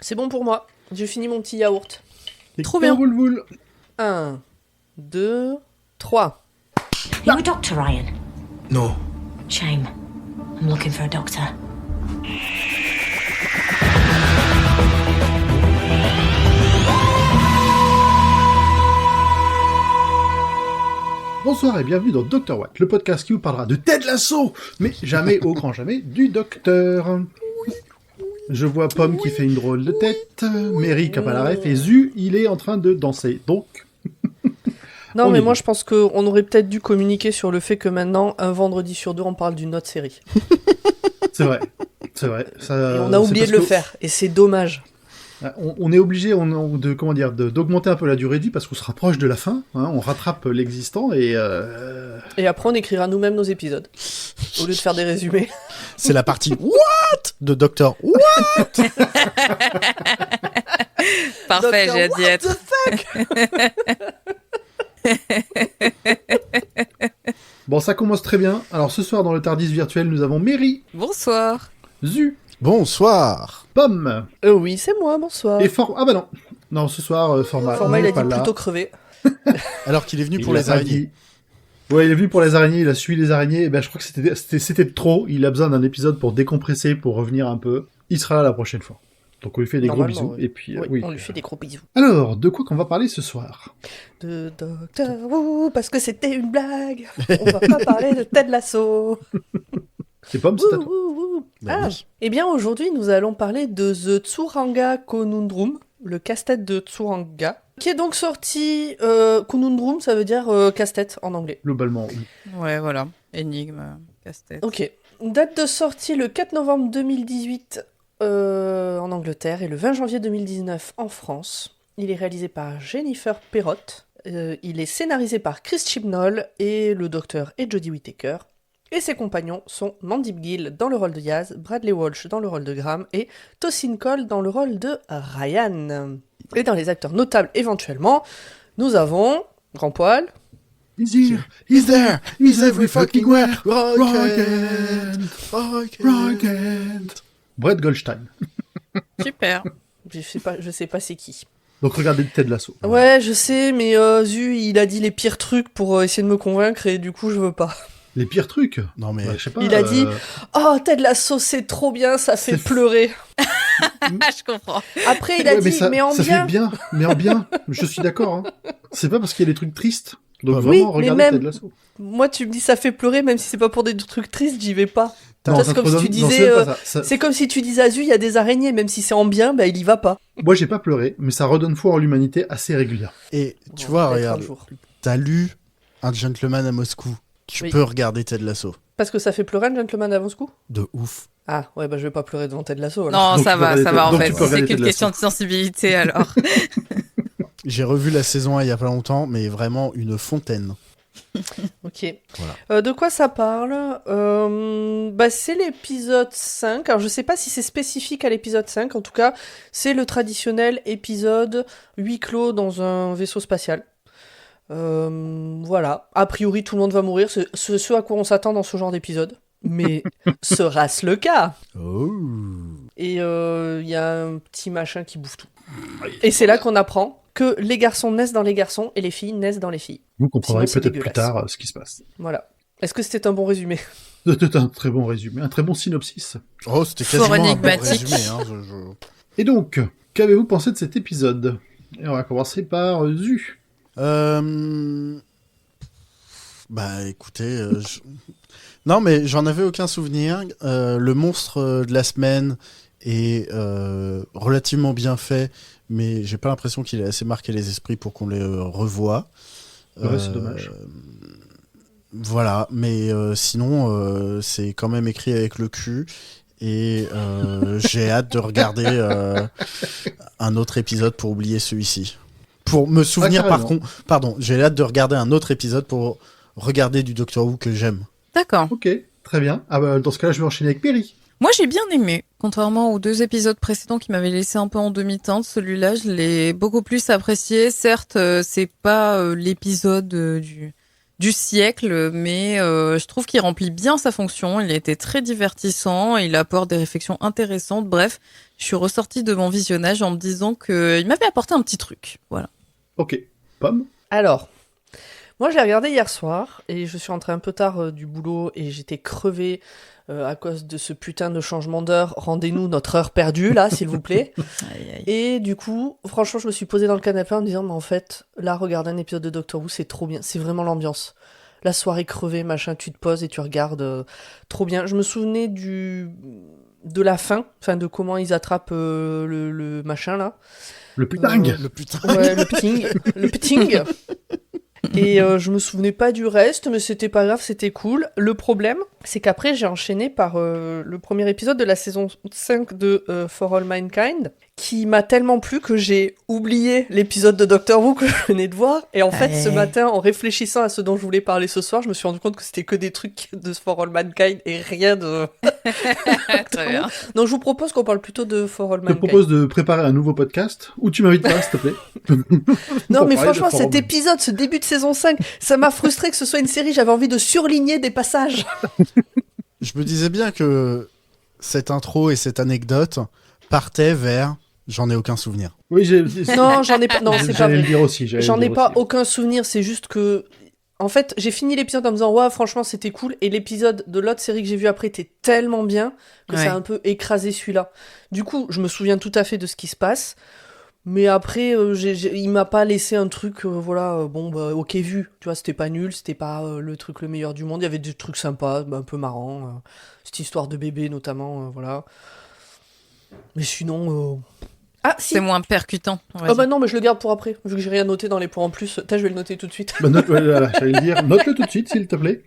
C'est bon pour moi. J'ai fini mon petit yaourt. Trop bien. Boule. 1, 2, 3. You a doctor, Ryan? No. Shame. I'm looking for a doctor. Bonsoir et bienvenue dans Dr. Watt, le podcast qui vous parlera de Ted Lasso, mais jamais, au grand jamais, du docteur. Je vois Pomme qui fait une drôle de tête, Mary qui a pas la ref, et Zu, il est en train de danser. Donc... Non, On mais est moi bon. je pense qu'on aurait peut-être dû communiquer sur le fait que maintenant, un vendredi sur deux, on parle d'une autre série. C'est vrai. Ça, Et on a oublié de le faire, et c'est dommage. On est obligé d'augmenter un peu la durée de vie parce qu'on se rapproche de la fin, hein, on rattrape l'existant et... Et après, on écrira nous-mêmes nos épisodes, au lieu de faire des résumés. C'est la partie What de Docteur What. Parfait, Docteur, j'ai hâte d'y what être. Bon, ça commence très bien. Alors ce soir dans le Tardis virtuel, nous avons Mary, Bonsoir. Zu, Bonsoir. Pomme Oui, c'est moi, bonsoir. et Ah bah non. Non, ce soir, Format. Format, il n'est a pas dit là. plutôt crever. Alors qu'il est venu pour Il a les pas araignées. dit. Ouais, il est venu pour les araignées, il a suivi les araignées. Et ben, je crois que c'était trop. Il a besoin d'un épisode pour décompresser, pour revenir un peu. Il sera là la prochaine fois. Donc on lui fait des gros Normalement, bisous. oui. Et puis, Oui, oui. on lui fait des gros bisous. Alors, de quoi qu'on va parler ce soir? De Docteur Who, parce que c'était une blague. On va pas parler de Ted Lasso. C'est Pomme, c'est à Wouh, toi. wouh, wouh. Ben Ah, oui. eh bien aujourd'hui nous allons parler de The Tsuranga Conundrum, le casse-tête de Tsuranga, qui est donc sorti. Conundrum, ça veut dire casse-tête en anglais. Globalement, oui. Ouais, voilà. Énigme, casse-tête. Ok. Date de sortie le 4 novembre 2018 en Angleterre et le 20 janvier 2019 en France. Il est réalisé par Jennifer Perrott. Il est scénarisé par Chris Chibnall et le docteur est Jodie Whittaker. Et ses compagnons sont Mandy Gill dans le rôle de Yaz, Bradley Walsh dans le rôle de Graham et Tosin Cole dans le rôle de Ryan. Et dans les acteurs notables éventuellement, nous avons Grand Poil, He's here, he's there, he's every fucking where. Rocket, Rocket. Brett Goldstein. Super. je sais pas c'est qui. Donc regardez Ted Lasso. Ouais, je sais, mais Zu, il a dit les pires trucs pour essayer de me convaincre et du coup je veux pas. Les pires trucs. Non mais Ouais, je sais pas. Il a dit Oh, Ted Lasso, c'est trop bien, ça fait C'est- pleurer. Ah, je comprends. Après, il a Ouais, dit ça, mais en ça bien. fait bien, mais en bien. Je suis d'accord. Hein. C'est pas parce qu'il y a des trucs tristes. Donc Ouais, vraiment, oui, mais regardez même- Ted Lasso. Moi, tu me dis ça fait pleurer, même si c'est pas pour des trucs tristes, j'y vais pas. Non, Ça, ça c'est te comme si redonne- tu non, disais, c'est même pas ça. C'est comme si tu disais à Zu, il y a des araignées, même si c'est en bien, bah il y va pas. Moi, j'ai pas pleuré, mais ça redonne foi en l'humanité assez régulière. et tu Bon, vois, peut-être regarde, un jour. t'as lu Un gentleman à Moscou. Tu Oui. peux regarder Ted Lasso. Parce que ça fait pleurer un gentleman avant ce coup. De ouf. Ah, ouais, bah je vais pas pleurer devant Ted Lasso. Alors. Non, Donc, ça tu peux va regarder en donc, fait. tu peux C'est regarder qu'une Ted question Lasso. de sensibilité alors. J'ai revu la saison 1 il y a pas longtemps, mais vraiment une fontaine. Ok. Voilà. De quoi ça parle C'est l'épisode 5. Alors, je sais pas si c'est spécifique à l'épisode 5. En tout cas, c'est le traditionnel épisode huis clos dans un vaisseau spatial. Voilà. A priori, tout le monde va mourir. C'est ce à quoi on s'attend dans ce genre d'épisode. Mais sera-ce le cas? Oh. Et il y a un petit machin qui bouffe tout. Et c'est là qu'on apprend que les garçons naissent dans les garçons et les filles naissent dans les filles. Vous comprendrez Sinon, c'est peut-être plus dégueulasse. tard ce qui se passe. Voilà. Est-ce que c'était un bon résumé? C'était un très bon résumé, un très bon synopsis. Oh, c'était Fort quasiment un bon énigmatique. résumé. Hein, Et donc, qu'avez-vous pensé de cet épisode? Et on va commencer par Zu. Bah écoutez, non mais j'en avais aucun souvenir. Le monstre de la semaine est relativement bien fait, mais j'ai pas l'impression qu'il ait assez marqué les esprits pour qu'on les revoie. Ouais, c'est dommage. Voilà, mais sinon c'est quand même écrit avec le cul. Et j'ai hâte de regarder un autre épisode pour oublier celui-ci. Pour me souvenir par carrément. contre, pardon, j'ai hâte de regarder un autre épisode pour regarder du Doctor Who que j'aime. D'accord. Ok, très bien. Ah bah, dans ce cas-là, je vais enchaîner avec Perry. Moi, j'ai bien aimé. Contrairement aux 2 épisodes précédents qui m'avaient laissé un peu en demi-teinte, celui-là, je l'ai beaucoup plus apprécié. Certes, c'est pas l'épisode du siècle, mais je trouve qu'il remplit bien sa fonction. Il a été très divertissant, il apporte des réflexions intéressantes. Bref, je suis ressortie de mon visionnage en me disant qu'il m'avait apporté un petit truc. Voilà. Ok. Pomme. Alors, moi, je l'ai regardé hier soir et je suis rentrée un peu tard du boulot et j'étais crevée à cause de ce putain de changement d'heure. Rendez-nous notre heure perdue, là, s'il vous plaît. Aïe, aïe. Et du coup, franchement, je me suis posée dans le canapé en me disant, mais en fait, là, regarder un épisode de Doctor Who, c'est trop bien. C'est vraiment l'ambiance. La soirée crevée, machin, tu te poses et tu regardes. Trop bien. Je me souvenais de la fin, enfin de comment ils attrapent le machin, là. Le putain. Le putain. Ouais, le pting. Le pting. Et je me souvenais pas du reste, mais c'était pas grave, c'était cool. Le problème, c'est qu'après, j'ai enchaîné par le premier épisode de la saison 5 de For All Mankind, qui m'a tellement plu que j'ai oublié l'épisode de Doctor Who que je venais de voir. Et en fait, ce matin, en réfléchissant à ce dont je voulais parler ce soir, je me suis rendu compte que c'était que des trucs de For All Mankind et rien de... Très bien. Donc je vous propose qu'on parle plutôt de For All Je te Mankind. propose de préparer un nouveau podcast où tu m'invites pas, s'il te plaît. Non, Pour mais parler franchement, de For All cet épisode, ce début de saison 5, ça m'a frustré que ce soit une série. J'avais envie de surligner des passages. Je me disais bien que cette intro et cette anecdote partaient vers j'en ai aucun souvenir. Oui, Non, j'en ai pas. Non, c'est pas j'allais le vrai. dire aussi. J'en ai pas aucun souvenir. C'est juste que, en fait, j'ai fini l'épisode en me disant, ouais, franchement, c'était cool. Et l'épisode de l'autre série que j'ai vu après était tellement bien que Ouais. ça a un peu écrasé celui-là. Du coup, je me souviens tout à fait de ce qui se passe. Mais après, il m'a pas laissé un truc, bon, bah, ok, vu. Tu vois, c'était pas nul, c'était pas le truc le meilleur du monde. Il y avait des trucs sympas, un peu marrants. Cette histoire de bébé, notamment, voilà. Mais sinon. Ah, si! C'est moins percutant. on va Oh dire. bah non, mais je le garde pour après, vu que j'ai rien noté dans les points en plus. Je vais le noter tout de suite. Bah, voilà, j'allais le dire. Note-le tout de suite, s'il te plaît.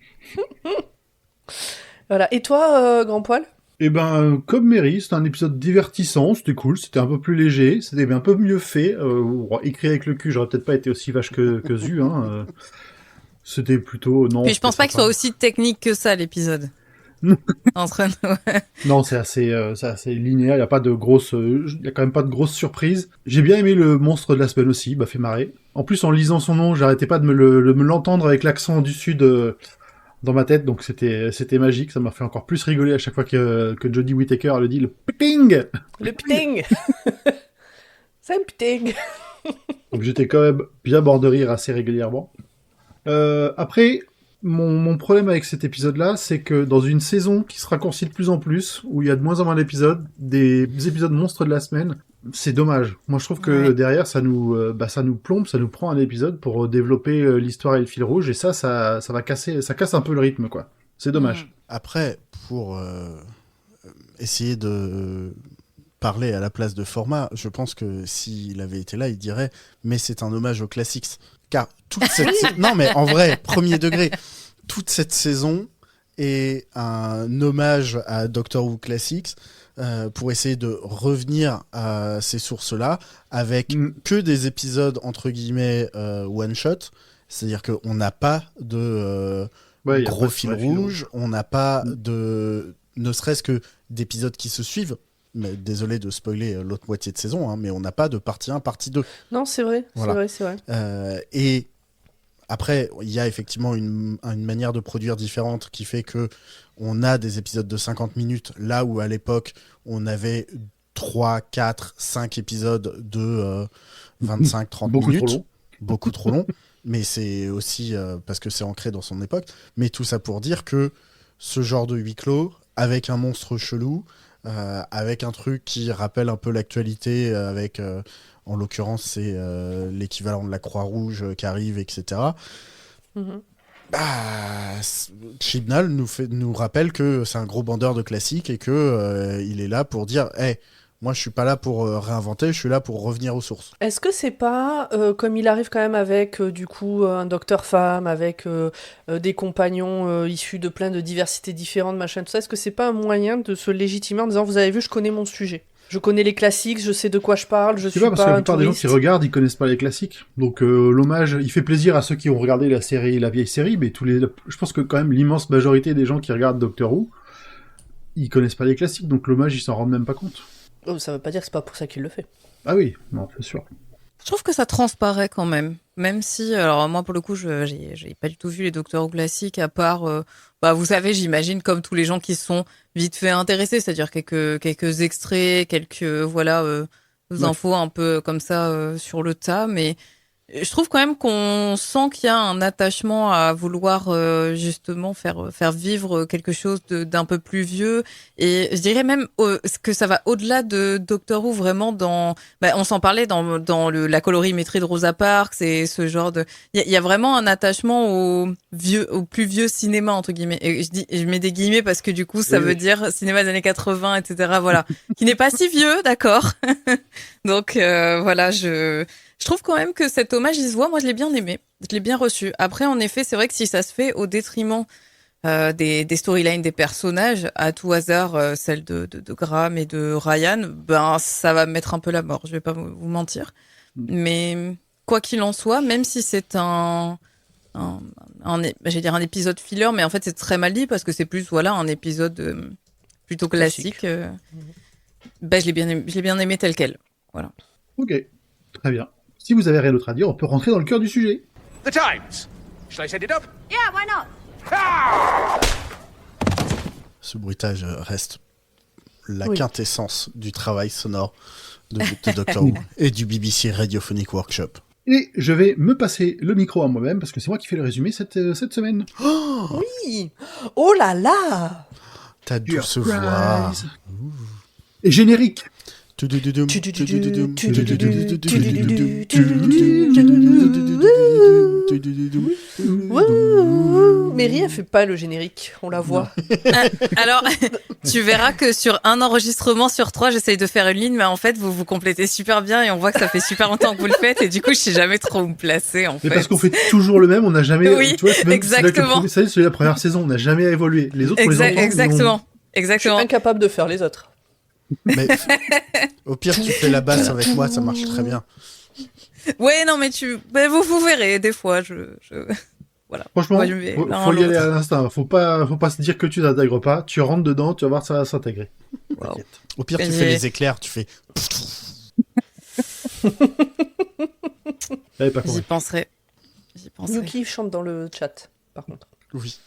Voilà. Et toi, Grand Poil? Eh ben, comme Mary, c'était un épisode divertissant, c'était cool, c'était un peu plus léger, c'était un peu mieux fait. Écrit avec le cul, j'aurais peut-être pas été aussi vache que Zu. C'était plutôt... Non, Puis je pense c'était pas qu'il soit sympa. aussi technique que ça, l'épisode. Entre nous. Non, c'est assez linéaire, il y a quand même pas de grosses surprises. J'ai bien aimé le monstre de la semaine aussi, il m'a fait marrer. En plus, en lisant son nom, j'arrêtais pas de me l'entendre avec l'accent du sud dans ma tête, donc c'était magique, ça m'a fait encore plus rigoler à chaque fois que Jodie Whittaker le dit, le ping. Le pting! C'est un pting! Donc j'étais quand même bien mort de rire assez régulièrement. Après, mon problème avec cet épisode-là, c'est que dans une saison qui se raccourcit de plus en plus, où il y a de moins en moins d'épisodes, des épisodes monstres de la semaine, c'est dommage. Moi, je trouve que Ouais. derrière, ça nous plombe, ça nous prend un épisode pour développer l'histoire et le fil rouge, et ça va casser, ça casse un peu le rythme, quoi. C'est dommage. Après, pour essayer de parler à la place de format, je pense que s'il avait été là, il dirait « mais c'est un hommage aux classiques ». Car toute cette... non mais en vrai, premier degré, toute cette saison est un hommage à Doctor Who Classics pour essayer de revenir à ces sources-là avec que des épisodes entre guillemets one-shot. C'est-à-dire qu'on n'a pas de Ouais, y a gros pas de fil vrai fil rouge, on n'a pas de... ne serait-ce que d'épisodes qui se suivent. Mais désolé de spoiler l'autre moitié de saison, hein, mais on n'a pas de partie 1, partie 2. Non, c'est vrai, Voilà. c'est vrai. Et après, il y a effectivement une manière de produire différente qui fait que on a des épisodes de 50 minutes, là où à l'époque, on avait 3, 4, 5 épisodes de 25-30 Beaucoup minutes. trop long. Beaucoup trop long. Mais c'est aussi parce que c'est ancré dans son époque. Mais tout ça pour dire que ce genre de huis clos, avec un monstre chelou, avec un truc qui rappelle un peu l'actualité, avec, en l'occurrence, c'est l'équivalent de la Croix-Rouge qui arrive, etc. Mhm. Chibnall nous rappelle que c'est un gros bandeur de classiques et que il est là pour dire hey, moi je suis pas là pour réinventer, je suis là pour revenir aux sources. Est-ce que c'est pas, comme il arrive quand même avec, du coup, un docteur femme, avec des compagnons issus de plein de diversités différentes, machin, tout ça, est-ce que c'est pas un moyen de se légitimer en disant, vous avez vu, je connais mon sujet. Je connais les classiques, je sais de quoi je parle, je Je sais suis pas, parce que pas la un plupart des gens touriste. qui regardent, ils connaissent pas les classiques. Donc l'hommage, il fait plaisir à ceux qui ont regardé la vieille série, mais je pense que quand même l'immense majorité des gens qui regardent Doctor Who, ils connaissent pas les classiques, donc l'hommage, ils s'en rendent même pas compte. Oh, ça veut pas dire que c'est pas pour ça qu'il le fait. Ah oui, non, c'est sûr. Je trouve que ça transparaît quand même. Même si, alors moi pour le coup, j'ai pas du tout vu les Doctor Who classiques, à part, vous savez, j'imagine comme tous les gens qui se sont vite fait intéressés, c'est-à-dire quelques extraits, Ouais. infos un peu comme ça sur le tas, mais je trouve quand même qu'on sent qu'il y a un attachement à vouloir justement faire vivre quelque chose d'un peu plus vieux, et je dirais même que ça va au-delà de Doctor Who, vraiment on s'en parlait dans la colorimétrie de Rosa Parks et ce genre de il y a vraiment un attachement au plus vieux cinéma entre guillemets, et je mets des guillemets parce que du coup ça Oui, veut oui. dire cinéma des années 80, etc., voilà, qui n'est pas si vieux, d'accord. Donc voilà, je trouve quand même que cet hommage, il se voit. Moi, je l'ai bien aimé. Je l'ai bien reçu. Après, en effet, c'est vrai que si ça se fait au détriment des storylines des personnages, à tout hasard, celle de Graham et de Ryan, ben, ça va me mettre un peu la mort. Je vais pas vous mentir. Mais quoi qu'il en soit, même si c'est je vais dire un épisode filler, mais en fait, c'est très mal dit parce que c'est plus, voilà, un épisode plutôt classique. Je l'ai bien aimé tel quel. Voilà. Ok, très bien. Si vous avez rien d'autre à dire, on peut rentrer dans le cœur du sujet. The Times. Shall I set it up? Yeah, why not? Ce bruitage reste la Oui. quintessence du travail sonore de Doctor Who et du BBC Radiophonic Workshop. Et je vais me passer le micro à moi-même, parce que c'est moi qui fais le résumé cette semaine. Oui. Oh là là. Ta douce voix. Surprise. Et générique. Wouh. Mary, elle fait pas le générique, on la voit. Alors, tu verras que sur un enregistrement sur 3, j'essaye de faire une ligne, mais en fait, vous vous complétez super bien et on voit que ça fait super longtemps que vous le faites, et du coup, je sais jamais trop où me placer, en Mais fait. parce qu'on fait toujours le même, on n'a jamais... Oui, tu vois, c'est même- exactement. C'est la première saison, on n'a jamais évolué. Les autres, on les entend, Exactement. Je suis Exactement. incapable de faire les autres. Mais au pire, tu fais la basse avec moi, ça marche très bien. Ouais, non, mais vous verrez, des fois, voilà. Franchement, Moi, je vais faut l'un y aller l'autre. à l'instinct. Faut pas se dire que tu t'intègres pas. Tu rentres dedans, tu vas voir, ça va s'intégrer. Wow. Au pire, tu Et fais les éclairs, tu fais. J'avais pas J'y compris. penserai. Yuki chante dans le chat, par contre. Oui.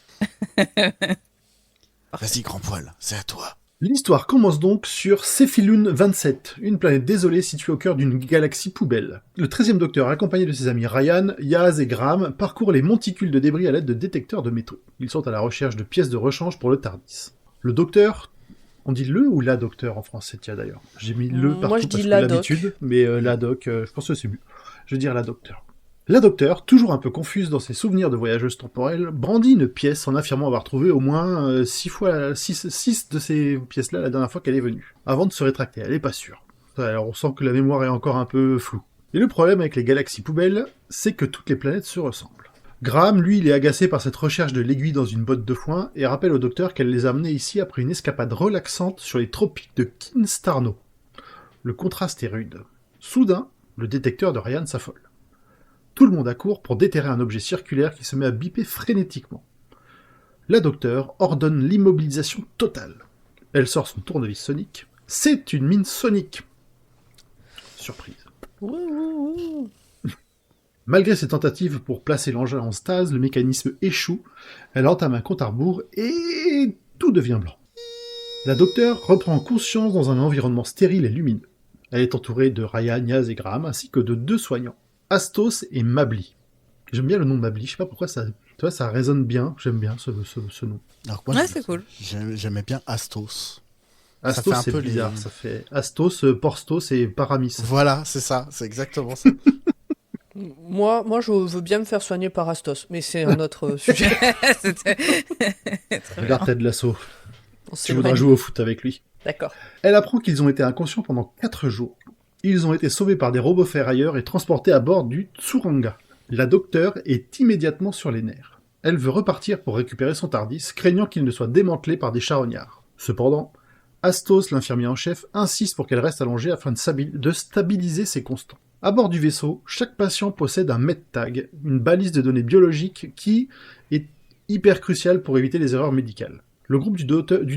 Vas-y, grand poil, c'est à toi. L'histoire commence donc sur Cephiloun 27, une planète désolée située au cœur d'une galaxie poubelle. Le 13e Docteur, accompagné de ses amis Ryan, Yaz et Graham, parcourt les monticules de débris à l'aide de détecteurs de métaux. Ils sont à la recherche de pièces de rechange pour le TARDIS. Le Docteur... On dit le ou la Docteur en français, tiens d'ailleurs. J'ai mis le Moi, partout je dis parce que la doc. l'habitude, mais la Doc, je pense que c'est mieux. Je veux dire la Docteur. La Docteur, toujours un peu confuse dans ses souvenirs de voyageuse temporelle, brandit une pièce en affirmant avoir trouvé au moins 6 de ces pièces-là la dernière fois qu'elle est venue, avant de se rétracter, elle est pas sûre. Alors on sent que la mémoire est encore un peu floue. Et le problème avec les galaxies poubelles, c'est que toutes les planètes se ressemblent. Graham, lui, il est agacé par cette recherche de l'aiguille dans une botte de foin, et rappelle au Docteur qu'elle les a amenés ici après une escapade relaxante sur les tropiques de Kinstarno. Le contraste est rude. Soudain, le détecteur de Ryan s'affole. Tout le monde accourt pour déterrer un objet circulaire qui se met à biper frénétiquement. La Docteur ordonne l'immobilisation totale. Elle sort son tournevis sonique. C'est une mine sonique. Surprise. Malgré ses tentatives pour placer l'engin en stase, le mécanisme échoue. Elle entame un compte à rebours et tout devient blanc. La Docteur reprend conscience dans un environnement stérile et lumineux. Elle est entourée de Ryan, Yaz et Graham, ainsi que de 2 soignants, Astos et Mably. J'aime bien le nom de Mably, je sais pas pourquoi ça, tu vois, ça résonne bien, j'aime bien ce nom. Alors que moi, Ouais, c'est cool. J'aimais bien Astos. Astos, fait un c'est peu bizarre, les- ça fait Astos, Porstos et Paramis. Voilà, c'est ça, c'est exactement ça. Moi, je veux bien me faire soigner par Astos, mais c'est un autre sujet. C'était très bien. Regarde Ted Lasso, On tu s'éloigne. voudras jouer au foot avec lui. D'accord. Elle apprend qu'ils ont été inconscients pendant 4 jours. Ils ont été sauvés par des robots ferrailleurs et transportés à bord du Tsuranga. La Docteur est immédiatement sur les nerfs. Elle veut repartir pour récupérer son TARDIS, craignant qu'il ne soit démantelé par des charognards. Cependant, Astos, l'infirmier en chef, insiste pour qu'elle reste allongée afin de stabiliser ses constants. À bord du vaisseau, chaque patient possède un MedTag, une balise de données biologiques qui est hyper cruciale pour éviter les erreurs médicales. Le groupe du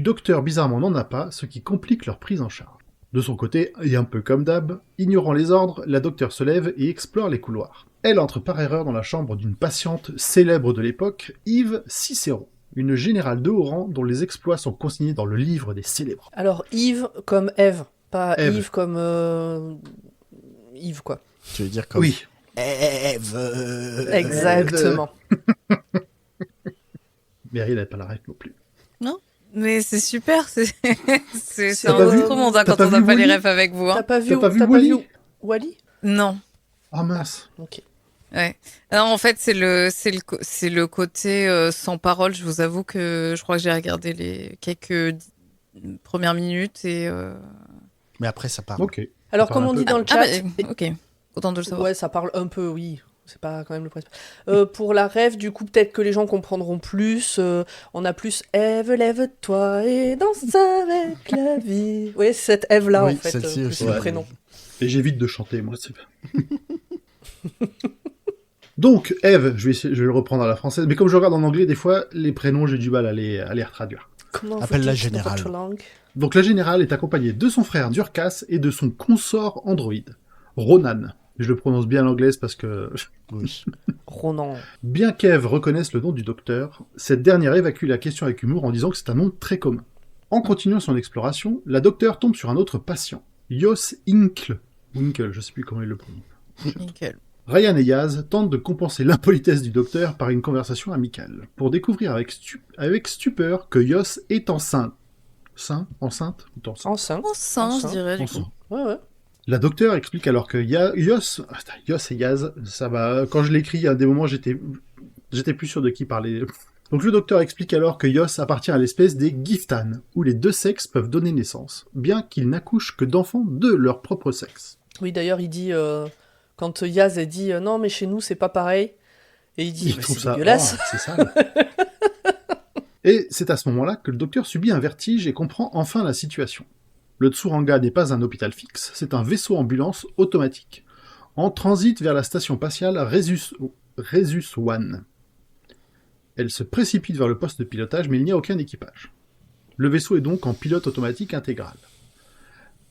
docteur bizarrement n'en a pas, ce qui complique leur prise en charge. De son côté, et un peu comme d'hab, ignorant les ordres, la docteure se lève et explore les couloirs. Elle entre par erreur dans la chambre d'une patiente célèbre de l'époque, Eve Cicero, une générale de haut rang dont les exploits sont consignés dans le livre des célèbres. Alors, Yves comme Eve, pas Ève. Yves comme Yves, quoi. Tu veux dire comme... Oui. Exactement. Mary n'a pas la règle non plus. Mais c'est super, c'est T'as un pas vu- autre monde hein, t'as quand pas on n'a vu pas les Wall-E refs avec vous. T'as Hein. pas vu T'as pas vu Wall-E? Non. Ah mince. Ok. Ouais. Non, en fait, c'est le côté sans parole. Je vous avoue que je crois que j'ai regardé les quelques premières minutes et. Mais après, ça part. Ok. Alors, Ça comme parle on un dit peu. dans le chat, ok. Autant de le savoir. ouais, ça parle un peu, oui. C'est pas quand même le principal. Pour la rêve, du coup, peut-être que les gens comprendront plus. On a plus Ève, lève-toi et danse avec la vie. Oui, c'est cette Ève-là, Oui, en fait, celle-ci plus aussi. le Ouais. prénom. Et j'évite de chanter, moi, c'est Donc, Eve, je vais le reprendre à la française, mais comme je regarde en anglais, des fois, les prénoms, j'ai du mal à les retraduire. Comment Appelle vous la dites dans générale. votre langue? Donc, la générale est accompagnée de son frère Durkas et de son consort androïde, Ronan. Je le prononce bien à l'anglaise parce que, Oui. Ronan. bien qu'Eve reconnaisse le nom du docteur, cette dernière évacue la question avec humour en disant que c'est un nom très commun. En continuant son exploration, la docteure tombe sur un autre patient, Jos Inkle. Winkle, je sais plus comment il le prononce. Nickel. Ryan et Yaz tentent de compenser l'impolitesse du docteur par une conversation amicale, pour découvrir avec stupeur que Yos est enceinte. Enceinte ou enceinte Enceinte. Enceinte, je dirais, du coup. Enceinte. Ouais, ouais. La docteure explique alors que Yos et Yaz, ça va. Quand je l'écris, à des moments, j'étais plus sûr de qui parler. Donc le docteur explique alors que Yos appartient à l'espèce des Giftan, où les deux sexes peuvent donner naissance, bien qu'ils n'accouchent que d'enfants de leur propre sexe. Oui, d'ailleurs, il dit... quand Yaz a dit non, mais chez nous, c'est pas pareil. Et il dit Il bah, trouve c'est ça dégueulasse. oh, c'est sale. Et c'est à ce moment-là que le docteur subit un vertige et comprend enfin la situation. Le Tsuranga n'est pas un hôpital fixe, c'est un vaisseau ambulance automatique, en transit vers la station spatiale Rhesus One. Elle se précipite vers le poste de pilotage, mais il n'y a aucun équipage. Le vaisseau est donc en pilote automatique intégral.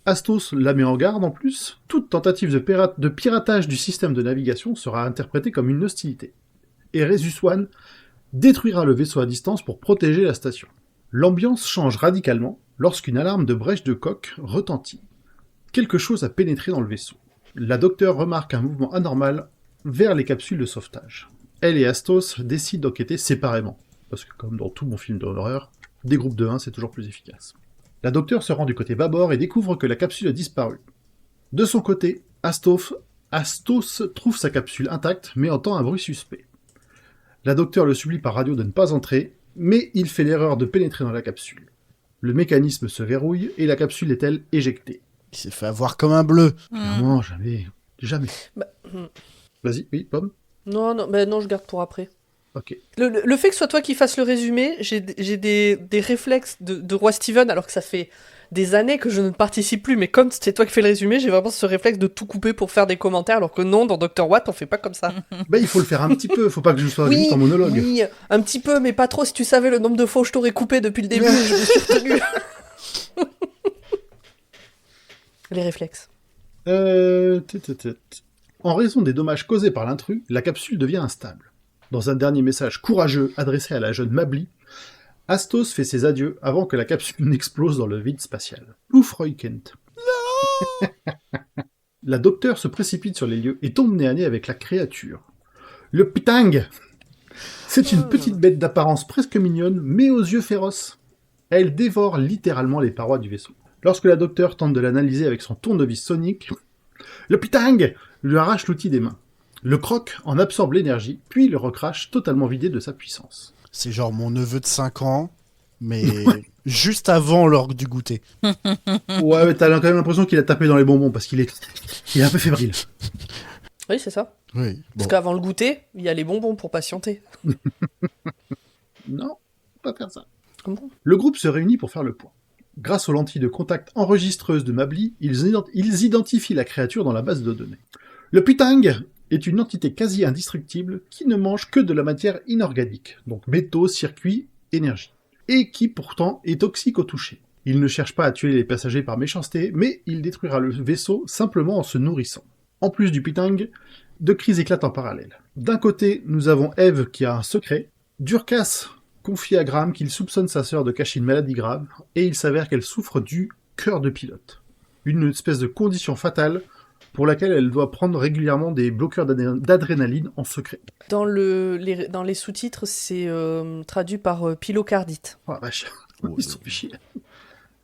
Astos la met en garde en plus, toute tentative de piratage du système de navigation sera interprétée comme une hostilité. Et Rhesus One détruira le vaisseau à distance pour protéger la station. L'ambiance change radicalement lorsqu'une alarme de brèche de coque retentit. Quelque chose a pénétré dans le vaisseau. La docteure remarque un mouvement anormal vers les capsules de sauvetage. Elle et Astos décident d'enquêter séparément, parce que comme dans tout bon film d'horreur, des groupes de 1 c'est toujours plus efficace. La docteure se rend du côté bâbord et découvre que la capsule a disparu. De son côté, Astos trouve sa capsule intacte mais entend un bruit suspect. La docteure le supplie par radio de ne pas entrer, mais il fait l'erreur de pénétrer dans la capsule. Le mécanisme se verrouille et la capsule est elle éjectée. Il s'est fait avoir comme un bleu. Non, jamais. Bah, Vas-y, oui, Pomme. non, non, je garde pour après. Ok. Le fait que ce soit toi qui fasses le résumé, j'ai des réflexes de roi Steven, alors que ça fait des années que je ne participe plus, mais comme c'est toi qui fais le résumé, j'ai vraiment ce réflexe de tout couper pour faire des commentaires, alors que non, dans Dr. Watt, on fait pas comme ça. Bah, il faut le faire un petit peu, faut pas que je sois juste en monologue. Oui, un petit peu, mais pas trop. Si tu savais le nombre de fois où je t'aurais coupé depuis le début, je me suis retenue. Les réflexes. En raison des dommages causés par l'intrus, la capsule devient instable. Dans un dernier message courageux adressé à la jeune Mably, Astos fait ses adieux avant que la capsule n'explose dans le vide spatial. Ouf, Roy Kent. La docteure se précipite sur les lieux et tombe nez à nez avec la créature. Le pitang. C'est une petite bête d'apparence presque mignonne, mais aux yeux féroces. Elle dévore littéralement les parois du vaisseau. Lorsque la docteure tente de l'analyser avec son tournevis sonique, le pitang lui arrache l'outil des mains. Le croque en absorbe l'énergie, puis le recrache totalement vidé de sa puissance. C'est genre mon neveu de 5 ans, mais juste avant l'heure du goûter. Ouais, mais t'as quand même l'impression qu'il a tapé dans les bonbons, parce qu'il est un peu fébrile. Oui, c'est ça. Oui, bon. Parce qu'avant le goûter, il y a les bonbons pour patienter. Non, pas faire ça. Ah bon ? Le groupe se réunit pour faire le point. Grâce aux lentilles de contact enregistreuses de Mably, ils identifient la créature dans la base de données. Le pitang est une entité quasi indestructible qui ne mange que de la matière inorganique, donc métaux, circuits, énergie, et qui pourtant est toxique au toucher. Il ne cherche pas à tuer les passagers par méchanceté, mais il détruira le vaisseau simplement en se nourrissant. En plus du pitang, deux crises éclatent en parallèle. D'un côté, nous avons Eve qui a un secret. Durkas confie à Graham qu'il soupçonne sa sœur de cacher une maladie grave, et il s'avère qu'elle souffre du cœur de pilote. Une espèce de condition fatale pour laquelle elle doit prendre régulièrement des bloqueurs d'adrénaline en secret. Dans les sous-titres, c'est traduit par pilocardite. Oh la vache, ils se sont fait chier.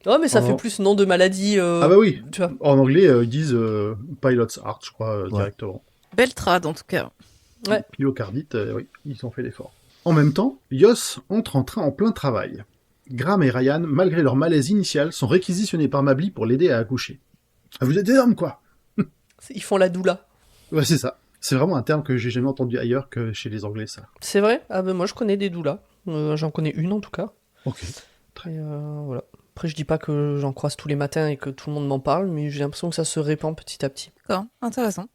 Oh, mais ça fait plus nom de maladie. Ah bah oui, tu vois. En anglais, ils disent Pilot's Heart, je crois, directement. Belle trad, en tout cas. Ouais. Pilocardite, oui, ils ont fait l'effort. En même temps, Yos entre en plein travail. Graham et Ryan, malgré leur malaise initial, sont réquisitionnés par Mably pour l'aider à accoucher. Ah, vous êtes des hommes, quoi. Ils font la doula. Ouais, c'est ça. C'est vraiment un terme que j'ai jamais entendu ailleurs que chez les Anglais, ça. C'est vrai? Ah ben moi je connais des doulas. J'en connais une en tout cas. Ok. Et voilà. Après je dis pas que j'en croise tous les matins et que tout le monde m'en parle, mais j'ai l'impression que ça se répand petit à petit. D'accord, intéressant.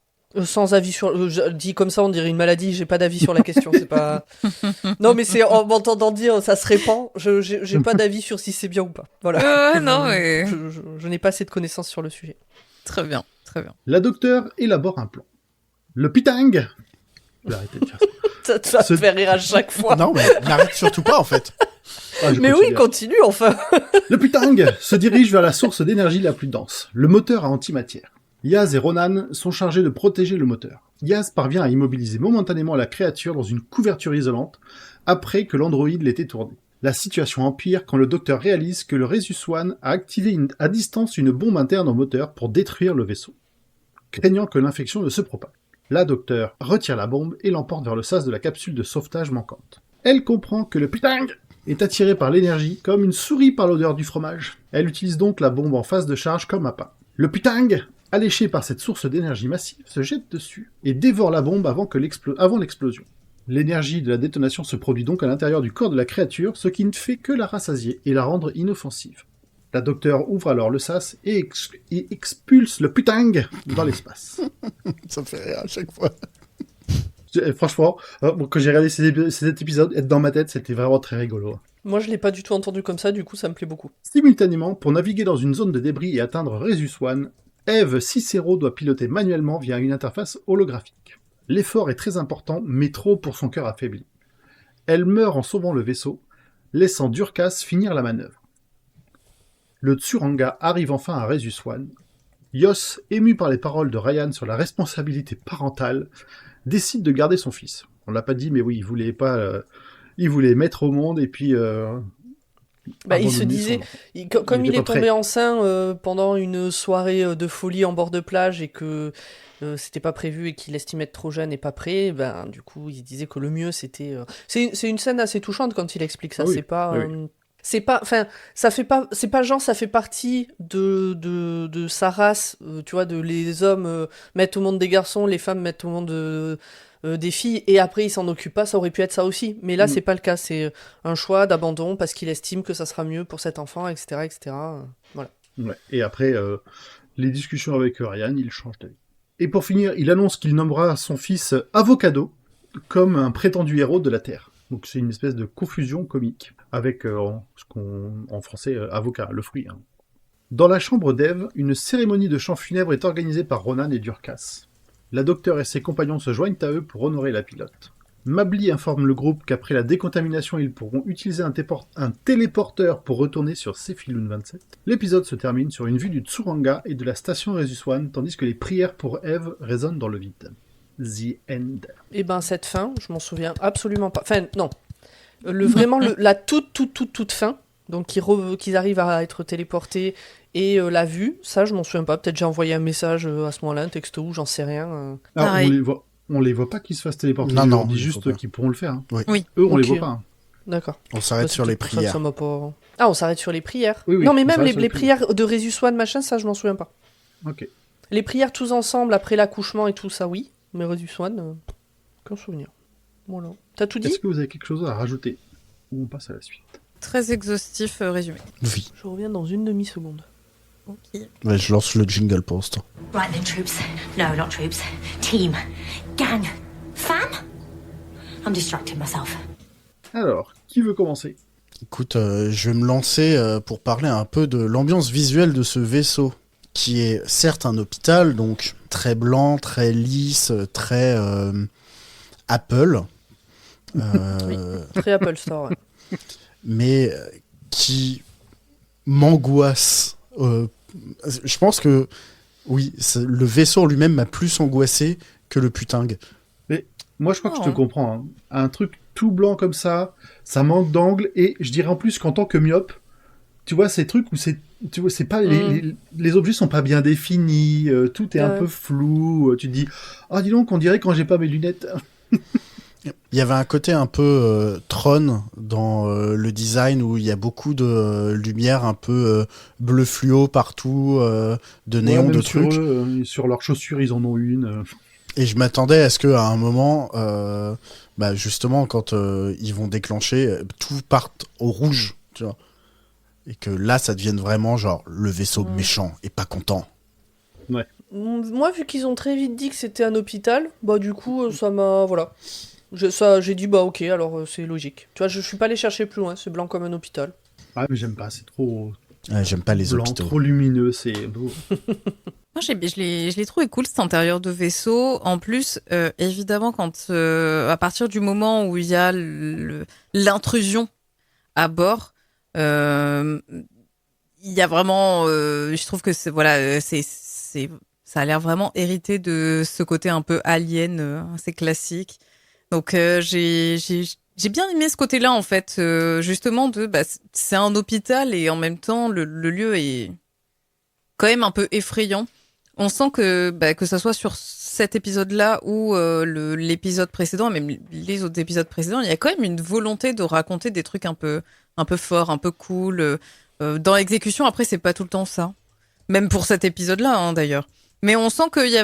Sans avis sur... dit comme ça, on dirait une maladie, j'ai pas d'avis sur la question, c'est pas... Non, mais c'est en m'entendant dire ça se répand, j'ai pas d'avis sur si c'est bien ou pas. Voilà. Non, mais... Je n'ai pas assez de connaissances sur le sujet. Très bien, très bien. La docteure élabore un plan. Le pitang... Je vais arrêter de faire ça. Ça te fait rire à chaque fois. Non, mais n'arrête surtout pas, en fait. Ah, je mais continue. oui, continue enfin. Le pitang se dirige vers la source d'énergie la plus dense, le moteur à antimatière. Yaz et Ronan sont chargés de protéger le moteur. Yaz parvient à immobiliser momentanément la créature dans une couverture isolante, après que l'androïde l'ait tourné. La situation empire quand le docteur réalise que le Rhesus One a activé à distance une bombe interne au moteur pour détruire le vaisseau, craignant que l'infection ne se propage. La docteure retire la bombe et l'emporte vers le sas de la capsule de sauvetage manquante. Elle comprend que le pitang est attiré par l'énergie comme une souris par l'odeur du fromage. Elle utilise donc la bombe en phase de charge comme appât. Le pitang, alléché par cette source d'énergie massive, se jette dessus et dévore la bombe avant l'explosion. L'énergie de la détonation se produit donc à l'intérieur du corps de la créature, ce qui ne fait que la rassasier et la rendre inoffensive. La docteure ouvre alors le sas et expulse le pitang dans l'espace. Ça me fait rire à chaque fois. Franchement, quand j'ai regardé cet épisode, être dans ma tête, c'était vraiment très rigolo. Moi, je l'ai pas du tout entendu comme ça, du coup, ça me plaît beaucoup. Simultanément, pour naviguer dans une zone de débris et atteindre Rhesus One, Eve Cicero doit piloter manuellement via une interface holographique. L'effort est très important, mais trop pour son cœur affaibli. Elle meurt en sauvant le vaisseau, laissant Durkas finir la manœuvre. Le Tsuranga arrive enfin à Rhesus One. Yos, ému par les paroles de Ryan sur la responsabilité parentale, décide de garder son fils. On l'a pas dit, mais oui, il voulait mettre au monde et puis... il se disait, comme il est tombé enceint pendant une soirée de folie en bord de plage et que c'était pas prévu et qu'il estimait être trop jeune et pas prêt, du coup il se disait que le mieux c'était... C'est une scène assez touchante quand il explique ça, c'est pas... C'est pas, enfin, ça fait pas, c'est pas genre ça fait partie de sa race, tu vois, de les hommes mettent au monde des garçons, les femmes mettent au monde des filles, et après il s'en occupe pas, ça aurait pu être ça aussi, mais là c'est pas le cas, c'est un choix d'abandon parce qu'il estime que ça sera mieux pour cet enfant, etc., etc. Voilà. Ouais. Et après les discussions avec Ryan, il change d'avis. Et pour finir, il annonce qu'il nommera son fils Avocado comme un prétendu héros de la Terre. Donc c'est une espèce de confusion comique, avec en français, avocat, le fruit. Hein. Dans la chambre d'Eve, une cérémonie de chant funèbre est organisée par Ronan et Durkas. La docteure et ses compagnons se joignent à eux pour honorer la pilote. Mably informe le groupe qu'après la décontamination, ils pourront utiliser un téléporteur pour retourner sur Cephiloun 27. L'épisode se termine sur une vue du Tsuranga et de la station Rhesus One, tandis que les prières pour Eve résonnent dans le vide. The End. Et cette fin, je m'en souviens absolument pas. Enfin, non. Vraiment, la toute fin, donc qu'ils arrivent à être téléportés et la vue, ça, je m'en souviens pas. Peut-être j'ai envoyé un message à ce moment-là, un texto ou j'en sais rien. Alors, on les voit pas qu'ils se fassent téléporter. On dit juste qu'ils pourront le faire. Hein. Oui. Eux, on les voit pas. Hein. D'accord. On s'arrête sur les prières. On s'arrête sur les prières. Oui, non, mais même les prières de Rhesus One, machin, ça, je m'en souviens pas. Ok. Les prières tous ensemble après l'accouchement et tout ça, oui. Mais Rhesus One, aucun souvenir. Voilà. T'as tout dit ? Est-ce que vous avez quelque chose à rajouter ? Ou on passe à la suite ? Très exhaustif résumé. Oui. Je reviens dans une demi-seconde. Ok. Ouais, je lance le jingle pour l'instant. Right then, troops. No, not troops. Team. Gang. Fam? I'm distracting myself. Alors, qui veut commencer ? Écoute, je vais me lancer pour parler un peu de l'ambiance visuelle de ce vaisseau, qui est certes un hôpital, donc très blanc, très lisse, très Apple, Très Apple Store. Ouais. mais qui m'angoisse. Je pense que, oui, le vaisseau en lui-même m'a plus angoissé que le puting. Mais moi, je crois que je te Oh. comprends. Hein. Un truc tout blanc comme ça manque d'angle. Et je dirais en plus qu'en tant que myope, tu vois, ces trucs où tu vois, c'est pas les objets sont pas bien définis, tout est un peu flou. Tu te dis, ah dis donc, on dirait quand j'ai pas mes lunettes. Il y avait un côté un peu Tron dans le design où il y a beaucoup de lumière un peu bleu fluo partout, de néon, même de sur trucs. eux, sur leurs chaussures, ils en ont une. Et je m'attendais à ce qu'à un moment, justement, quand ils vont déclencher, tout parte au rouge, tu vois. Et que là, ça devienne vraiment genre le vaisseau méchant et pas content. Moi, vu qu'ils ont très vite dit que c'était un hôpital, bah du coup, ça m'a... Voilà. J'ai dit, bah ok, alors c'est logique. Tu vois, je suis pas allé chercher plus loin, c'est blanc comme un hôpital. Ah, mais j'aime pas, c'est trop Ouais, j'aime pas les blanc, hôpitaux. trop lumineux, c'est beau. Moi, je l'ai trouvé cool cet intérieur de vaisseau. En plus, évidemment, à partir du moment où il y a l'intrusion à bord, il y a vraiment, je trouve que ça a l'air vraiment hérité de ce côté un peu alien, assez classique. Donc j'ai bien aimé ce côté-là en fait, justement c'est un hôpital et en même temps le lieu est quand même un peu effrayant. On sent que ça soit sur cet épisode-là ou l'épisode précédent, même les autres épisodes précédents, il y a quand même une volonté de raconter des trucs un peu forts, un peu cool. Dans l'exécution, après, c'est pas tout le temps ça. Même pour cet épisode-là, hein, d'ailleurs. Mais on sent qu'il y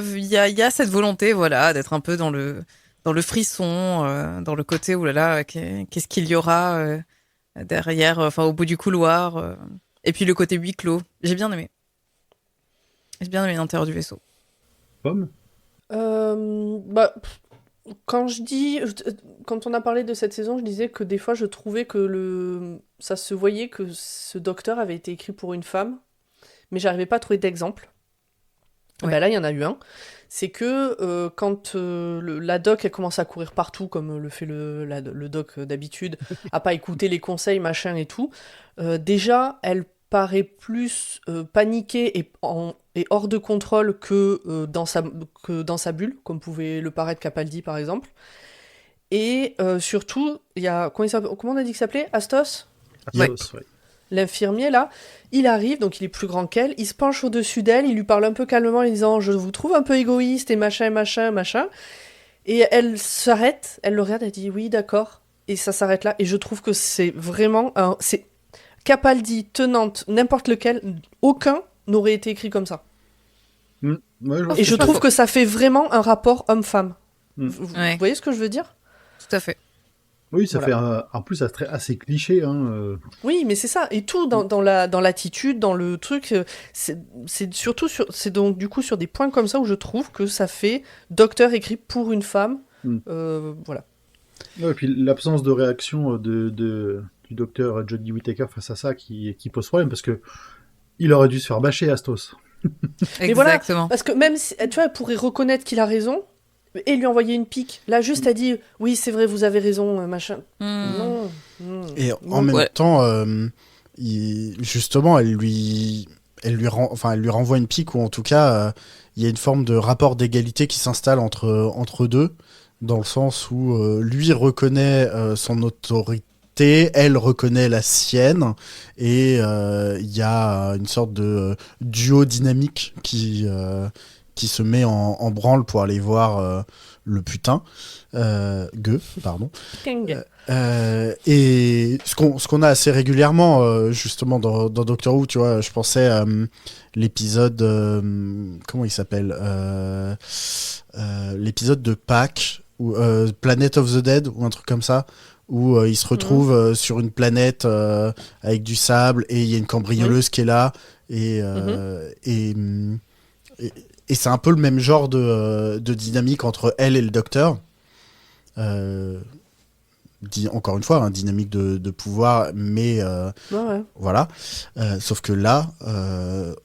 a cette volonté, voilà, d'être un peu dans le frisson, dans le côté, oulala, qu'est-ce qu'il y aura derrière, enfin, au bout du couloir. Et puis le côté huis clos. J'ai bien aimé. J'ai bien aimé l'intérieur du vaisseau. Pomme. Quand on a parlé de cette saison, je disais que des fois je trouvais que ça se voyait que ce docteur avait été écrit pour une femme, mais j'arrivais pas à trouver d'exemple. Ouais. Ben là, il y en a eu un. C'est que quand la doc elle commence à courir partout, comme le fait le doc d'habitude, à pas écouter les conseils, machin et tout, déjà, elle paraît plus paniquée et hors de contrôle que dans sa bulle, comme pouvait le paraître Capaldi par exemple. Et surtout, il y a... Comment on a dit qu'il s'appelait ? Astos ? Ouais. L'infirmier là, il arrive, donc il est plus grand qu'elle, il se penche au-dessus d'elle, il lui parle un peu calmement en lui disant « Je vous trouve un peu égoïste et machin, machin, machin ». Et elle s'arrête, elle le regarde, elle dit « Oui, d'accord ». Et ça s'arrête là. Et je trouve que c'est vraiment c'est Capaldi, Tenante, n'importe lequel, aucun n'aurait été écrit comme ça. Ouais, Et je trouve que ça fait vraiment un rapport homme-femme. Vous Ouais. voyez ce que je veux dire ? Tout à fait. Oui, ça Voilà. fait en plus assez cliché. Hein. Oui, mais c'est ça. Et tout dans l'attitude, dans le truc, c'est surtout c'est donc du coup sur des points comme ça où je trouve que ça fait docteur écrit pour une femme. Voilà. Ouais, et puis l'absence de réaction du docteur Jodie Whittaker face à ça qui pose problème parce que il aurait dû se faire bâcher Astos. Mais voilà, Exactement. parce que même si, tu vois, elle pourrait reconnaître qu'il a raison et lui envoyer une pique. Là, juste, elle dit oui, c'est vrai, vous avez raison, machin. Non. Et Non. en même temps, justement, elle lui renvoie une pique, ou en tout cas, il y a une forme de rapport d'égalité qui s'installe entre deux, dans le sens où lui reconnaît son autorité, elle reconnaît la sienne, et il y a une sorte de duo dynamique qui se met en branle pour aller voir le putain, gueux, pardon. Kang. Et ce qu'on a assez régulièrement justement dans Doctor Who, tu vois, je pensais à l'épisode comment il s'appelle, l'épisode de Pâques ou Planet of the Dead ou un truc comme ça, où il se retrouve sur une planète avec du sable et il y a une cambrioleuse qui est là et c'est un peu le même genre de dynamique entre elle et le docteur. encore une fois, dynamique de pouvoir, mais Ouais. voilà. Sauf que là,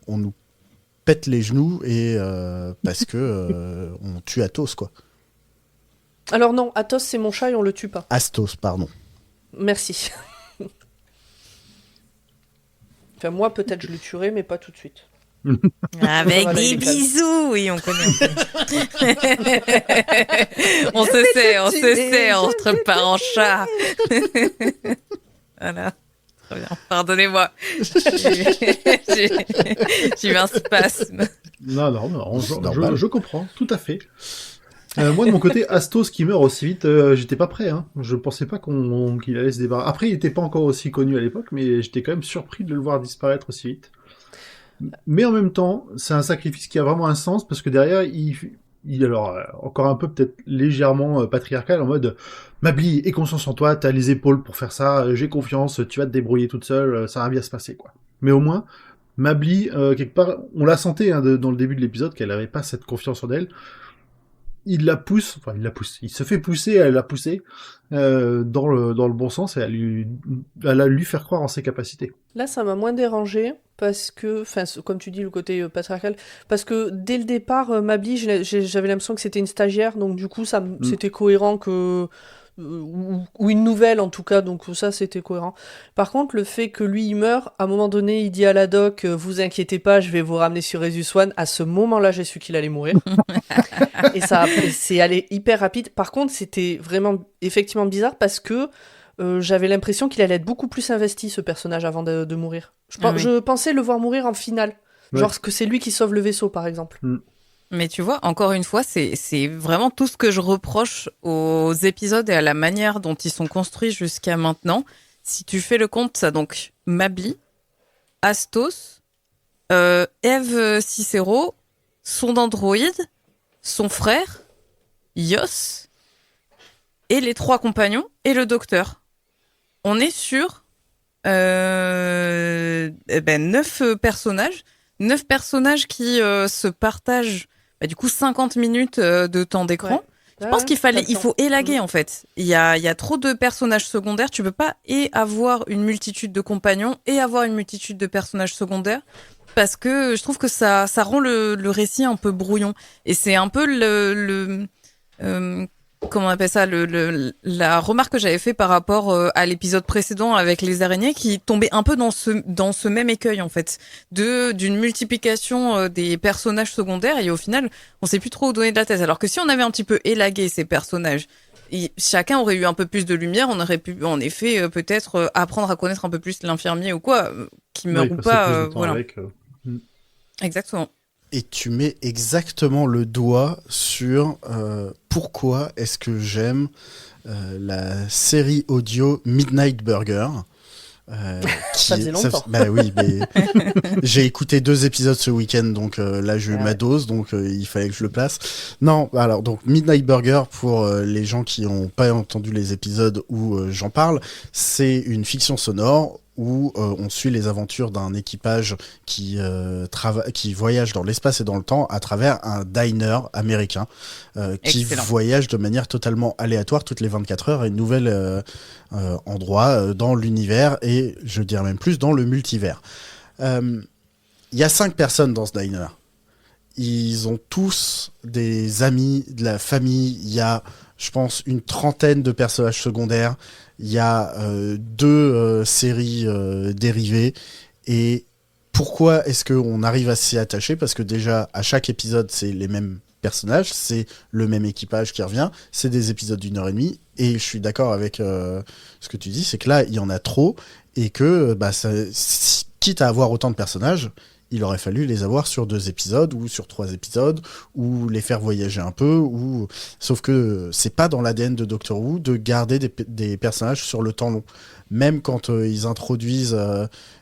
on nous pète les genoux et parce que on tue Athos, quoi. Alors non, Athos c'est mon chat et on le tue pas. Astos, pardon. Merci. Enfin moi peut-être je le tuerai mais pas tout de suite. Avec Voilà, des il est calme. bisous, oui, on connaît. On se sait entre parents chats. Voilà. Très bien. Pardonnez-moi. J'ai eu un spasme. Non, C'est normal. je comprends, tout à fait. Moi, de mon côté, Astos qui meurt aussi vite, j'étais pas prêt. Hein. Je pensais pas qu'il allait se débarrasser. Après, il était pas encore aussi connu à l'époque, mais j'étais quand même surpris de le voir disparaître aussi vite. Mais en même temps, c'est un sacrifice qui a vraiment un sens, parce que derrière, encore un peu peut-être légèrement patriarcal, en mode Mably, aie confiance en toi, t'as les épaules pour faire ça, j'ai confiance, tu vas te débrouiller toute seule, ça va bien se passer, quoi. Mais au moins, Mably, quelque part, on la sentait dans le début de l'épisode qu'elle avait pas cette confiance en elle. Il la pousse, il se fait pousser, elle l'a poussé dans le bon sens et elle a lui faire croire en ses capacités. Là, ça m'a moins dérangé parce que, enfin, comme tu dis, le côté patriarcal, parce que dès le départ, Mably, j'avais l'impression que c'était une stagiaire, donc du coup, c'était cohérent que. Ou une nouvelle en tout cas, donc ça c'était cohérent. Par contre, le fait que lui il meurt, à un moment donné, il dit à la doc, vous inquiétez pas, je vais vous ramener sur Resus One. À ce moment-là, j'ai su qu'il allait mourir. Et c'est allé hyper rapide. Par contre, c'était vraiment effectivement bizarre parce que j'avais l'impression qu'il allait être beaucoup plus investi, ce personnage, avant de mourir. Je pensais le voir mourir en finale. Ouais. Genre que c'est lui qui sauve le vaisseau, par exemple. Mais tu vois, encore une fois, c'est vraiment tout ce que je reproche aux épisodes et à la manière dont ils sont construits jusqu'à maintenant. Si tu fais le compte, ça donc Mably, Astos, Eve Cicero, son androïde, son frère, Yos, et les 3 compagnons, et le docteur. On est sur 9 personnages. 9 personnages qui se partagent du coup 50 minutes de temps d'écran. Ouais. Je pense il faut élaguer en fait. Il y a trop de personnages secondaires. Tu peux pas avoir une multitude de compagnons et avoir une multitude de personnages secondaires parce que je trouve que ça rend le récit un peu brouillon. Et c'est un peu comment on appelle ça, la remarque que j'avais fait par rapport à l'épisode précédent avec les araignées qui tombait un peu dans ce même écueil en fait, d'une multiplication des personnages secondaires et au final on sait plus trop où donner de la tête. Alors que si on avait un petit peu élagué ces personnages, chacun aurait eu un peu plus de lumière, on aurait pu en effet peut-être apprendre à connaître un peu plus l'infirmier ou quoi, qui meurt ou passer pas, plus de temps voilà. avec, Exactement. Et tu mets exactement le doigt sur pourquoi est-ce que j'aime la série audio Midnight Burger. Ça faisait longtemps. Bah oui, mais j'ai écouté 2 épisodes ce week-end, donc là j'ai eu ma dose, donc il fallait que je le place. Non, alors donc Midnight Burger, pour les gens qui n'ont pas entendu les épisodes où j'en parle, c'est une fiction sonore où on suit les aventures d'un équipage qui voyage dans l'espace et dans le temps à travers un diner américain qui Excellent. voyage de manière totalement aléatoire toutes les 24 heures à une nouvelle endroit dans l'univers et je dirais même plus dans le multivers. Il y a 5 personnes dans ce diner. Ils ont tous des amis, de la famille. Il y a, je pense, une trentaine de personnages secondaires. Il y a 2 séries dérivées. Et pourquoi est-ce qu'on arrive à s'y attacher ? Parce que déjà, à chaque épisode, c'est les mêmes personnages, c'est le même équipage qui revient, c'est des épisodes d'1h30. Et je suis d'accord avec ce que tu dis, c'est que là, il y en a trop. Et que, quitte à avoir autant de personnages, il aurait fallu les avoir sur 2 épisodes ou sur 3 épisodes ou les faire voyager un peu. Sauf que c'est pas dans l'ADN de Doctor Who de garder des personnages sur le temps long. Même quand ils introduisent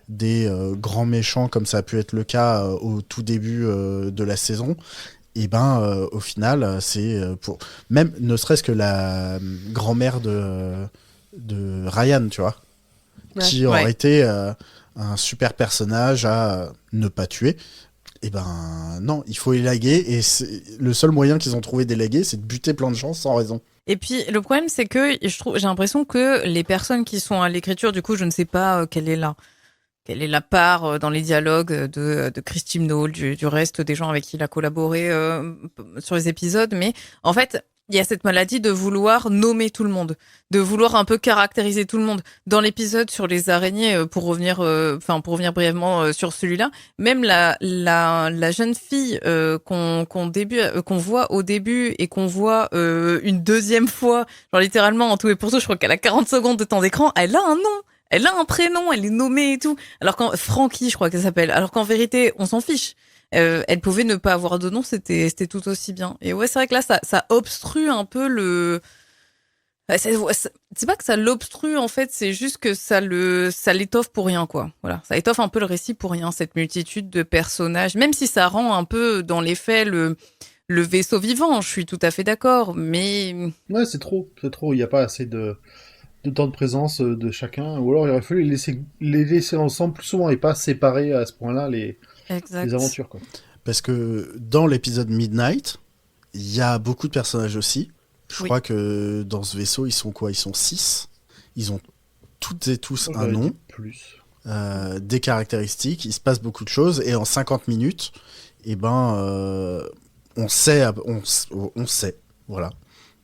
des grands méchants, comme ça a pu être le cas au tout début de la saison, et au final, c'est pour même ne serait-ce que la grand-mère de Ryan, tu vois, qui aurait été un super personnage à ne pas tuer. Et non, il faut élaguer, et le seul moyen qu'ils ont trouvé d'élaguer, c'est de buter plein de gens sans raison. Et puis le problème, c'est que j'ai l'impression que les personnes qui sont à l'écriture, du coup, je ne sais pas quelle est la part dans les dialogues de Christine Hall, du reste des gens avec qui il a collaboré sur les épisodes, mais en fait, il y a cette maladie de vouloir nommer tout le monde, de vouloir un peu caractériser tout le monde. Dans l'épisode sur les araignées, pour revenir brièvement sur celui-là, même la jeune fille qu'on voit au début et qu'on voit une deuxième fois, genre littéralement en tout et pour tout, je crois qu'elle a 40 secondes de temps d'écran, elle a un nom. Elle a un prénom, elle est nommée et tout. Alors Frankie, je crois qu'elle s'appelle. Alors qu'en vérité, on s'en fiche. Elle pouvait ne pas avoir de nom, c'était tout aussi bien. Et ouais, c'est vrai que là, ça obstrue un peu le. C'est pas que ça l'obstrue en fait, c'est juste que ça l'étoffe pour rien quoi. Voilà, ça étoffe un peu le récit pour rien, cette multitude de personnages. Même si ça rend un peu dans les faits le vaisseau vivant, je suis tout à fait d'accord. Mais Ouais, c'est trop. Il n'y a pas assez de temps de présence de chacun. Ou alors il aurait fallu les laisser ensemble plus souvent et pas séparer à ce point-là les aventures, quoi. Parce que dans l'épisode Midnight, il y a beaucoup de personnages aussi. Je crois que dans ce vaisseau, ils sont quoi ? Ils sont 6. Ils ont toutes et tous un nom. Plus. Des caractéristiques. Il se passe beaucoup de choses. Et en 50 minutes, on sait. Voilà.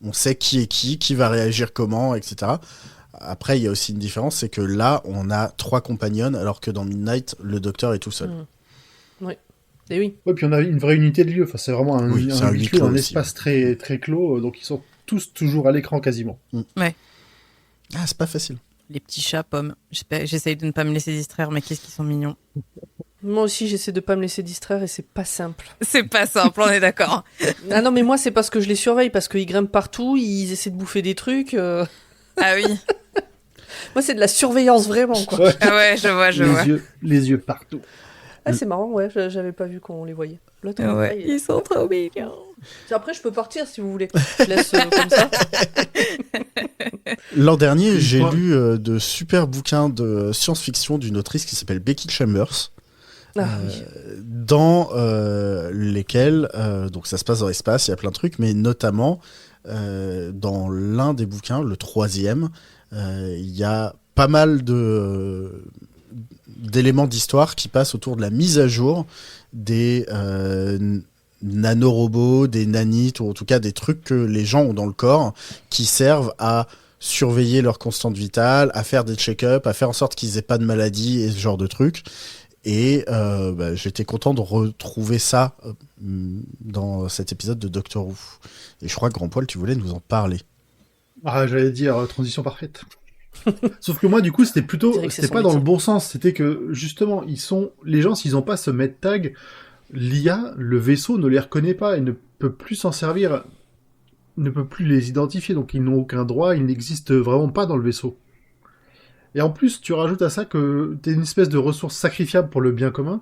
On sait qui est qui va réagir comment, etc. Après, il y a aussi une différence, c'est que là, on a 3 compagnons, alors que dans Midnight, le docteur est tout seul. Oui. Et oui. Ouais, puis on a une vraie unité de lieu. Enfin, c'est vraiment un huis clos, un espace très, très clos. Donc ils sont tous toujours à l'écran quasiment. Ouais. Ah, c'est pas facile. Les petits chats, Pomme. J'essaye de ne pas me laisser distraire, mais qu'est-ce qu'ils sont mignons. Moi aussi, j'essaie de pas me laisser distraire et c'est pas simple. C'est pas simple, on est d'accord. Ah non, mais moi, c'est parce que je les surveille, parce qu'ils grimpent partout, ils essaient de bouffer des trucs. Ah oui. Moi, c'est de la surveillance vraiment, quoi. Ouais. Ah ouais, je vois. Les yeux partout. Ah, c'est marrant, ouais, j'avais pas vu qu'on les voyait. Là, Ouais, ils sont trop mignons. Après, je peux partir si vous voulez. Je laisse comme ça. L'an dernier, j'ai lu de super bouquins de science-fiction d'une autrice qui s'appelle Becky Chambers. Ah, oui. Dans lesquels, donc ça se passe dans l'espace, il y a plein de trucs, mais notamment dans l'un des bouquins, le 3e, il y a pas mal d'éléments d'histoire qui passent autour de la mise à jour des nanorobots, des nanites, ou en tout cas des trucs que les gens ont dans le corps qui servent à surveiller leur constante vitale, à faire des check-up, à faire en sorte qu'ils aient pas de maladie et ce genre de trucs. Et j'étais content de retrouver ça dans cet épisode de Doctor Who. Et je crois que Grand Poil, tu voulais nous en parler. Ah, j'allais dire transition parfaite. Sauf que moi, du coup, c'était pas dans le bon sens. C'était que, justement, les gens, s'ils n'ont pas ce medtag, l'IA, le vaisseau ne les reconnaît pas et ne peut plus s'en servir, ne peut plus les identifier. Donc, ils n'ont aucun droit, ils n'existent vraiment pas dans le vaisseau. Et en plus, tu rajoutes à ça que t'es une espèce de ressource sacrifiable pour le bien commun,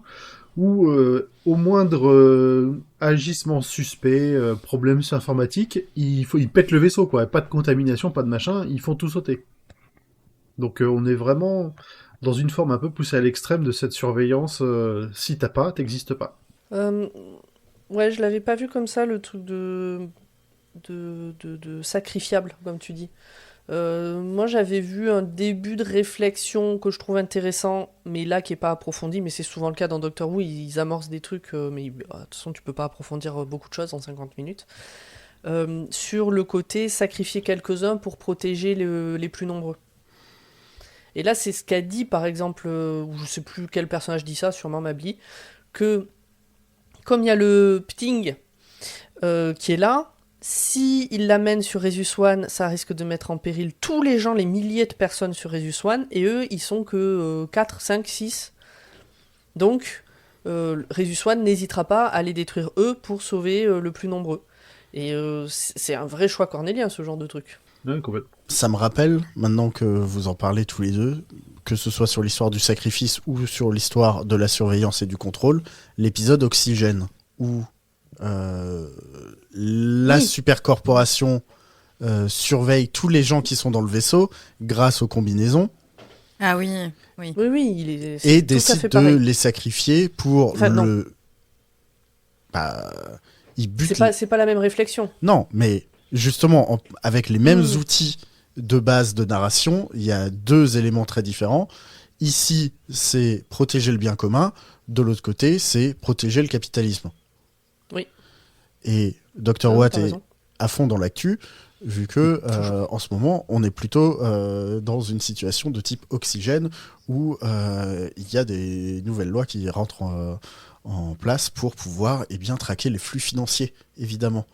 où au moindre agissement suspect, problème informatique, ils pètent le vaisseau, quoi. Pas de contamination, pas de machin, ils font tout sauter. Donc on est vraiment dans une forme un peu poussée à l'extrême de cette surveillance. Si t'as pas, t'existes pas. Ouais, je l'avais pas vu comme ça, le truc de sacrifiable, comme tu dis. Moi, j'avais vu un début de réflexion que je trouve intéressant, mais là, qui est pas approfondi, mais c'est souvent le cas dans Doctor Who, ils amorcent des trucs, mais de toute façon, tu peux pas approfondir beaucoup de choses en 50 minutes. Sur le côté sacrifier quelques-uns pour protéger les plus nombreux. Et là, c'est ce qu'a dit, par exemple, je sais plus quel personnage dit ça, sûrement Mably, que comme il y a le Pting qui est là, si il l'amène sur Rhesus One, ça risque de mettre en péril tous les gens, les milliers de personnes sur Rhesus One, et eux, ils sont que 4, 5, 6. Donc, Rhesus One n'hésitera pas à les détruire eux pour sauver le plus nombreux. Et c'est un vrai choix cornélien, ce genre de truc. Ouais, complètement. Ça me rappelle, maintenant que vous en parlez tous les deux, que ce soit sur l'histoire du sacrifice ou sur l'histoire de la surveillance et du contrôle, l'épisode Oxygène, où la supercorporation surveille tous les gens qui sont dans le vaisseau grâce aux combinaisons. Ah oui. Oui, et décide de les sacrifier pour non. il bute c'est pas la même réflexion. Non, mais justement, avec les mêmes outils de base de narration, il y a 2 éléments très différents. Ici, c'est protéger le bien commun. De l'autre côté, c'est protéger le capitalisme. Oui. Et Dr. Watt est à fond dans l'actu, vu que en ce moment, on est plutôt dans une situation de type oxygène, où il y a des nouvelles lois qui rentrent en place pour pouvoir traquer les flux financiers, évidemment.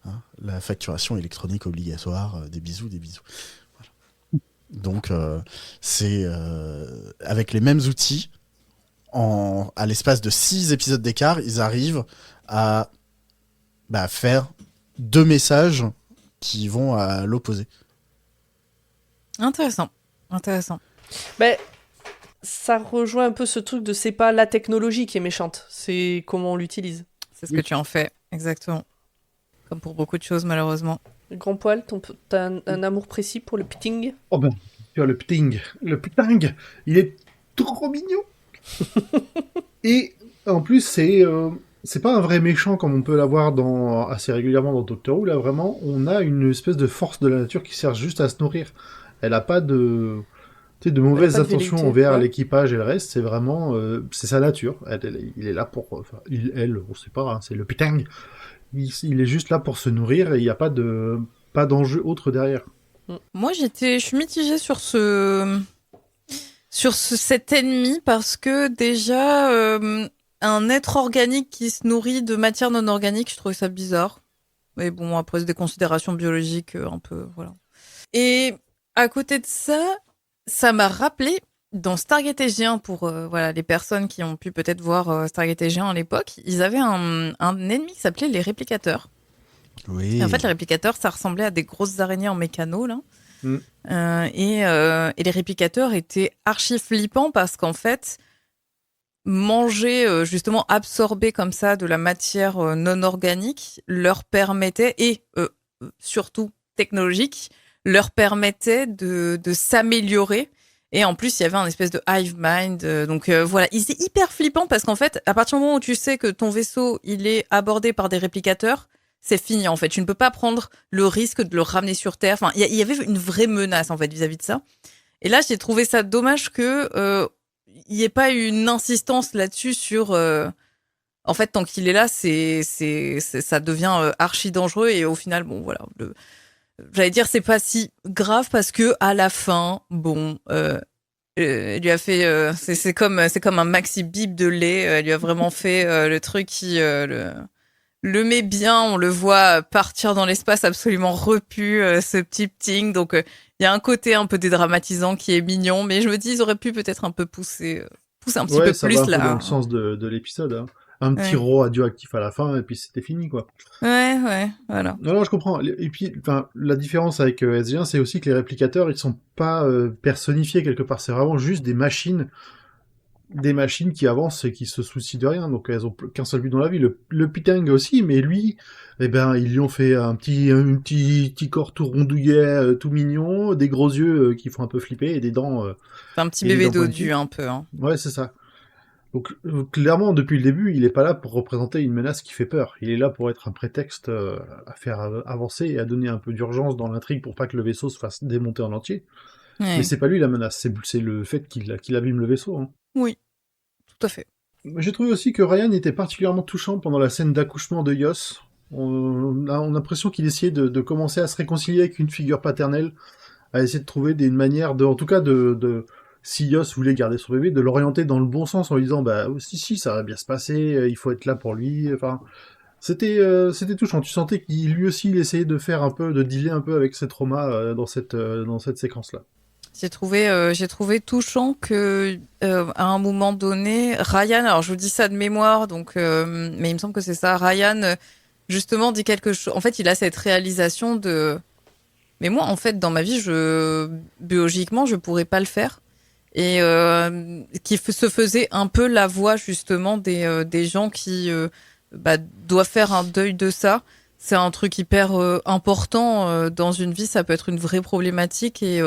Hein, la facturation électronique obligatoire, des bisous. Voilà. Donc, c'est avec les mêmes outils, à l'espace de 6 épisodes d'écart, ils arrivent à faire 2 messages qui vont à l'opposé. Intéressant. Mais ça rejoint un peu ce truc de c'est pas la technologie qui est méchante, c'est comment on l'utilise. C'est ce que tu en fais, exactement. Comme pour beaucoup de choses, malheureusement. Le grand poil, t'as un amour précis pour le pitting? Oh ben, tu vois, le pitting, il est trop mignon. Et en plus, c'est pas un vrai méchant comme on peut l'avoir assez régulièrement dans Doctor Who. Là, vraiment, on a une espèce de force de la nature qui sert juste à se nourrir. Elle a pas de mauvaises intentions envers l'équipage et le reste. C'est vraiment, c'est sa nature. Il est là pour, on sait pas, hein, c'est le pitang. Il est juste là pour se nourrir et il n'y a pas d'enjeu autre derrière. Moi, je suis mitigée sur cet ennemi parce que déjà, un être organique qui se nourrit de matière non organique, je trouvais ça bizarre. Mais bon, après, c'est des considérations biologiques un peu, voilà. Et à côté de ça, ça m'a rappelé dans Stargate SG1, pour les personnes qui ont pu peut-être voir Stargate SG1 à l'époque, ils avaient un ennemi qui s'appelait les réplicateurs. Oui. Et en fait, les réplicateurs, ça ressemblait à des grosses araignées en mécano, là. Et les réplicateurs étaient archi flippants parce qu'en fait, manger, justement absorber comme ça de la matière non organique leur permettait, et surtout technologique, leur permettait de s'améliorer. Et en plus, il y avait un espèce de hive mind. Donc voilà, ils étaient hyper flippants parce qu'en fait, à partir du moment où tu sais que ton vaisseau, il est abordé par des réplicateurs, c'est fini en fait. Tu ne peux pas prendre le risque de le ramener sur Terre. Enfin, il y avait une vraie menace en fait vis-à-vis de ça. Et là, j'ai trouvé ça dommage que il n'y ait pas une insistance là-dessus sur. En fait, tant qu'il est là, ça devient archi dangereux et au final, bon voilà. J'allais dire c'est pas si grave parce que à la fin, bon, il lui a fait. C'est comme un maxi bip de lait. Elle lui a vraiment fait le truc qui le met bien, on le voit partir dans l'espace absolument repu, ce petit ting. Donc, il y a un côté un peu dédramatisant qui est mignon, mais je me dis, ils auraient pu peut-être un peu pousser un petit peu ça plus va un peu là. dans le sens de l'épisode. Hein. Un petit ro radioactif à la fin, et puis c'était fini, quoi. Ouais, voilà. Non, je comprends. Et puis, la différence avec SG1, c'est aussi que les réplicateurs, ils sont pas personnifiés quelque part. C'est vraiment juste des machines qui avancent et qui se soucient de rien, donc elles ont qu'un seul but dans la vie. Le Pitang aussi, mais lui, ils lui ont fait un petit corps tout rondouillet, tout mignon, des gros yeux qui font un peu flipper et des dents. C'est un petit bébé dodu un peu. Hein. Ouais, c'est ça. Donc clairement, depuis le début, il est pas là pour représenter une menace qui fait peur. Il est là pour être un prétexte à faire avancer et à donner un peu d'urgence dans l'intrigue pour pas que le vaisseau se fasse démonter en entier. Ouais. Mais c'est pas lui la menace, c'est le fait qu'il abîme le vaisseau. Hein. Oui, tout à fait. J'ai trouvé aussi que Ryan était particulièrement touchant pendant la scène d'accouchement de Yos. On a l'impression qu'il essayait de commencer à se réconcilier avec une figure paternelle, à essayer de trouver une manière en tout cas si Yos voulait garder son bébé, de l'orienter dans le bon sens en lui disant si ça va bien se passer, il faut être là pour lui. Enfin, c'était touchant. Tu sentais qu'il lui aussi il essayait de dealer un peu avec ses traumas dans cette séquence là. J'ai trouvé touchant que à un moment donné, Ryan, alors je vous dis ça de mémoire, donc mais il me semble que c'est ça. Ryan justement dit quelque chose. En fait, il a cette réalisation de. Mais moi, en fait, dans ma vie, biologiquement, je pourrais pas le faire. Et qui se faisait un peu la voix justement des gens qui doivent faire un deuil de ça. C'est un truc hyper important dans une vie. Ça peut être une vraie problématique et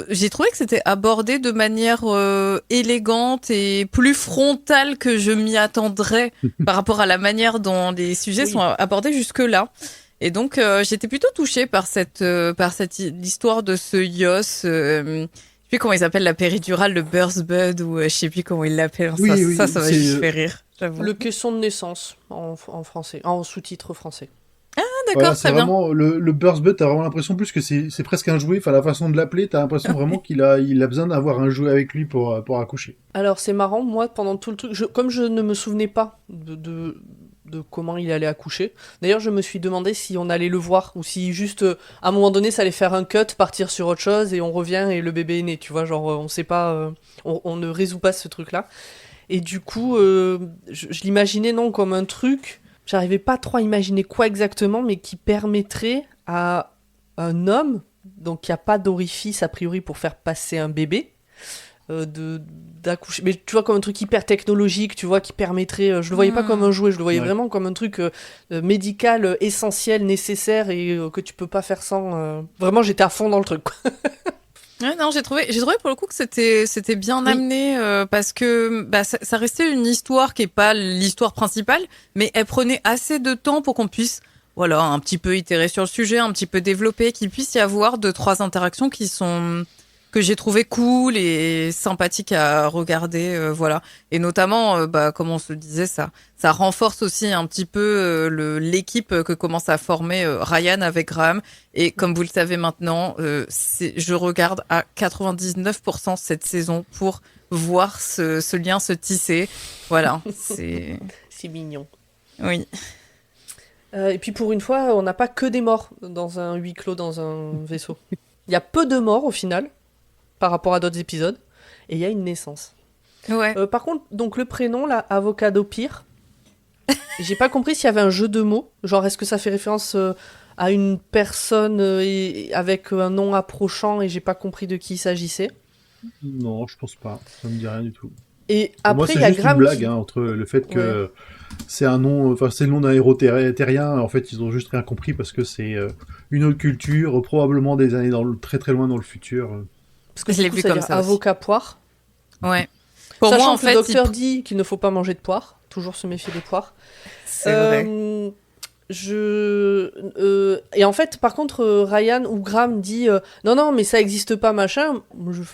j'ai trouvé que c'était abordé de manière élégante et plus frontale que je m'y attendrais par rapport à la manière dont les sujets sont abordés jusque-là. Et donc, j'étais plutôt touchée par l'histoire de ce Yos. Je sais plus comment ils appellent la péridurale, le burst bud, ou je sais plus comment ils l'appellent. Oui, Ça m'a c'est- juste fait rire. J'avoue. Le caisson de naissance en français, en sous-titre français. D'accord, Voilà, c'est très bien. vraiment le Burst Bud, t'as vraiment l'impression plus que c'est presque un jouet. Enfin, la façon de l'appeler, t'as l'impression vraiment qu'il a besoin d'avoir un jouet avec lui pour accoucher. Alors c'est marrant, moi pendant tout le truc, comme je ne me souvenais pas de comment il allait accoucher, d'ailleurs je me suis demandé si on allait le voir ou si juste à un moment donné ça allait faire un cut, partir sur autre chose et on revient et le bébé est né, tu vois, genre on sait pas, on ne résout pas ce truc-là. Et du coup, je l'imaginais non comme un truc, j'arrivais pas trop à imaginer quoi exactement, mais qui permettrait à un homme, donc qui a pas d'orifice a priori pour faire passer un bébé, d'accoucher, mais tu vois, comme un truc hyper technologique, tu vois, qui permettrait, je le voyais pas comme un jouet, je le voyais Ouais. vraiment comme un truc médical essentiel, nécessaire et que tu peux pas faire sans. Vraiment, j'étais à fond dans le truc, quoi. Ouais, non, j'ai trouvé pour le coup que c'était bien Oui. amené parce que bah, ça restait une histoire qui est pas l'histoire principale, mais elle prenait assez de temps pour qu'on puisse voilà un petit peu itérer sur le sujet, un petit peu développer, qu'il puisse y avoir 2-3 interactions que j'ai trouvé cool et sympathiques à regarder, voilà. Et notamment, bah, comme on se le disait, ça renforce aussi un petit peu l'équipe que commence à former Ryan avec Graham. Et comme vous le savez maintenant, je regarde à 99% cette saison pour voir ce lien se tisser. Voilà, c'est... C'est mignon. Oui. Et puis pour une fois, on n'a pas que des morts dans un huis clos, dans un vaisseau. Il y a peu de morts au final, par rapport à d'autres épisodes, et il y a une naissance. Ouais. Par contre, donc le prénom, là, Avocado Pire, j'ai pas compris s'il y avait un jeu de mots. Genre, est-ce que ça fait référence à une personne avec un nom approchant et j'ai pas compris de qui il s'agissait. Non, je pense pas. Ça me dit rien du tout. Et Pour moi, après, c'est il y a juste une Graham blague qui... hein, entre le fait que c'est un nom, enfin c'est le nom d'un héros terrien. En fait, ils ont juste rien compris parce que c'est une autre culture, probablement des années très très loin dans le futur. Parce que Je du l'ai coup, vu ça veut comme dire ça aussi. avocat poire. Ouais. Pour Sachant moi, en que fait, le docteur dit qu'il ne faut pas manger de poire. Toujours se méfier des poires. c'est vrai. Et en fait, par contre, Ryan ou Graham dit non, mais ça existe pas, machin.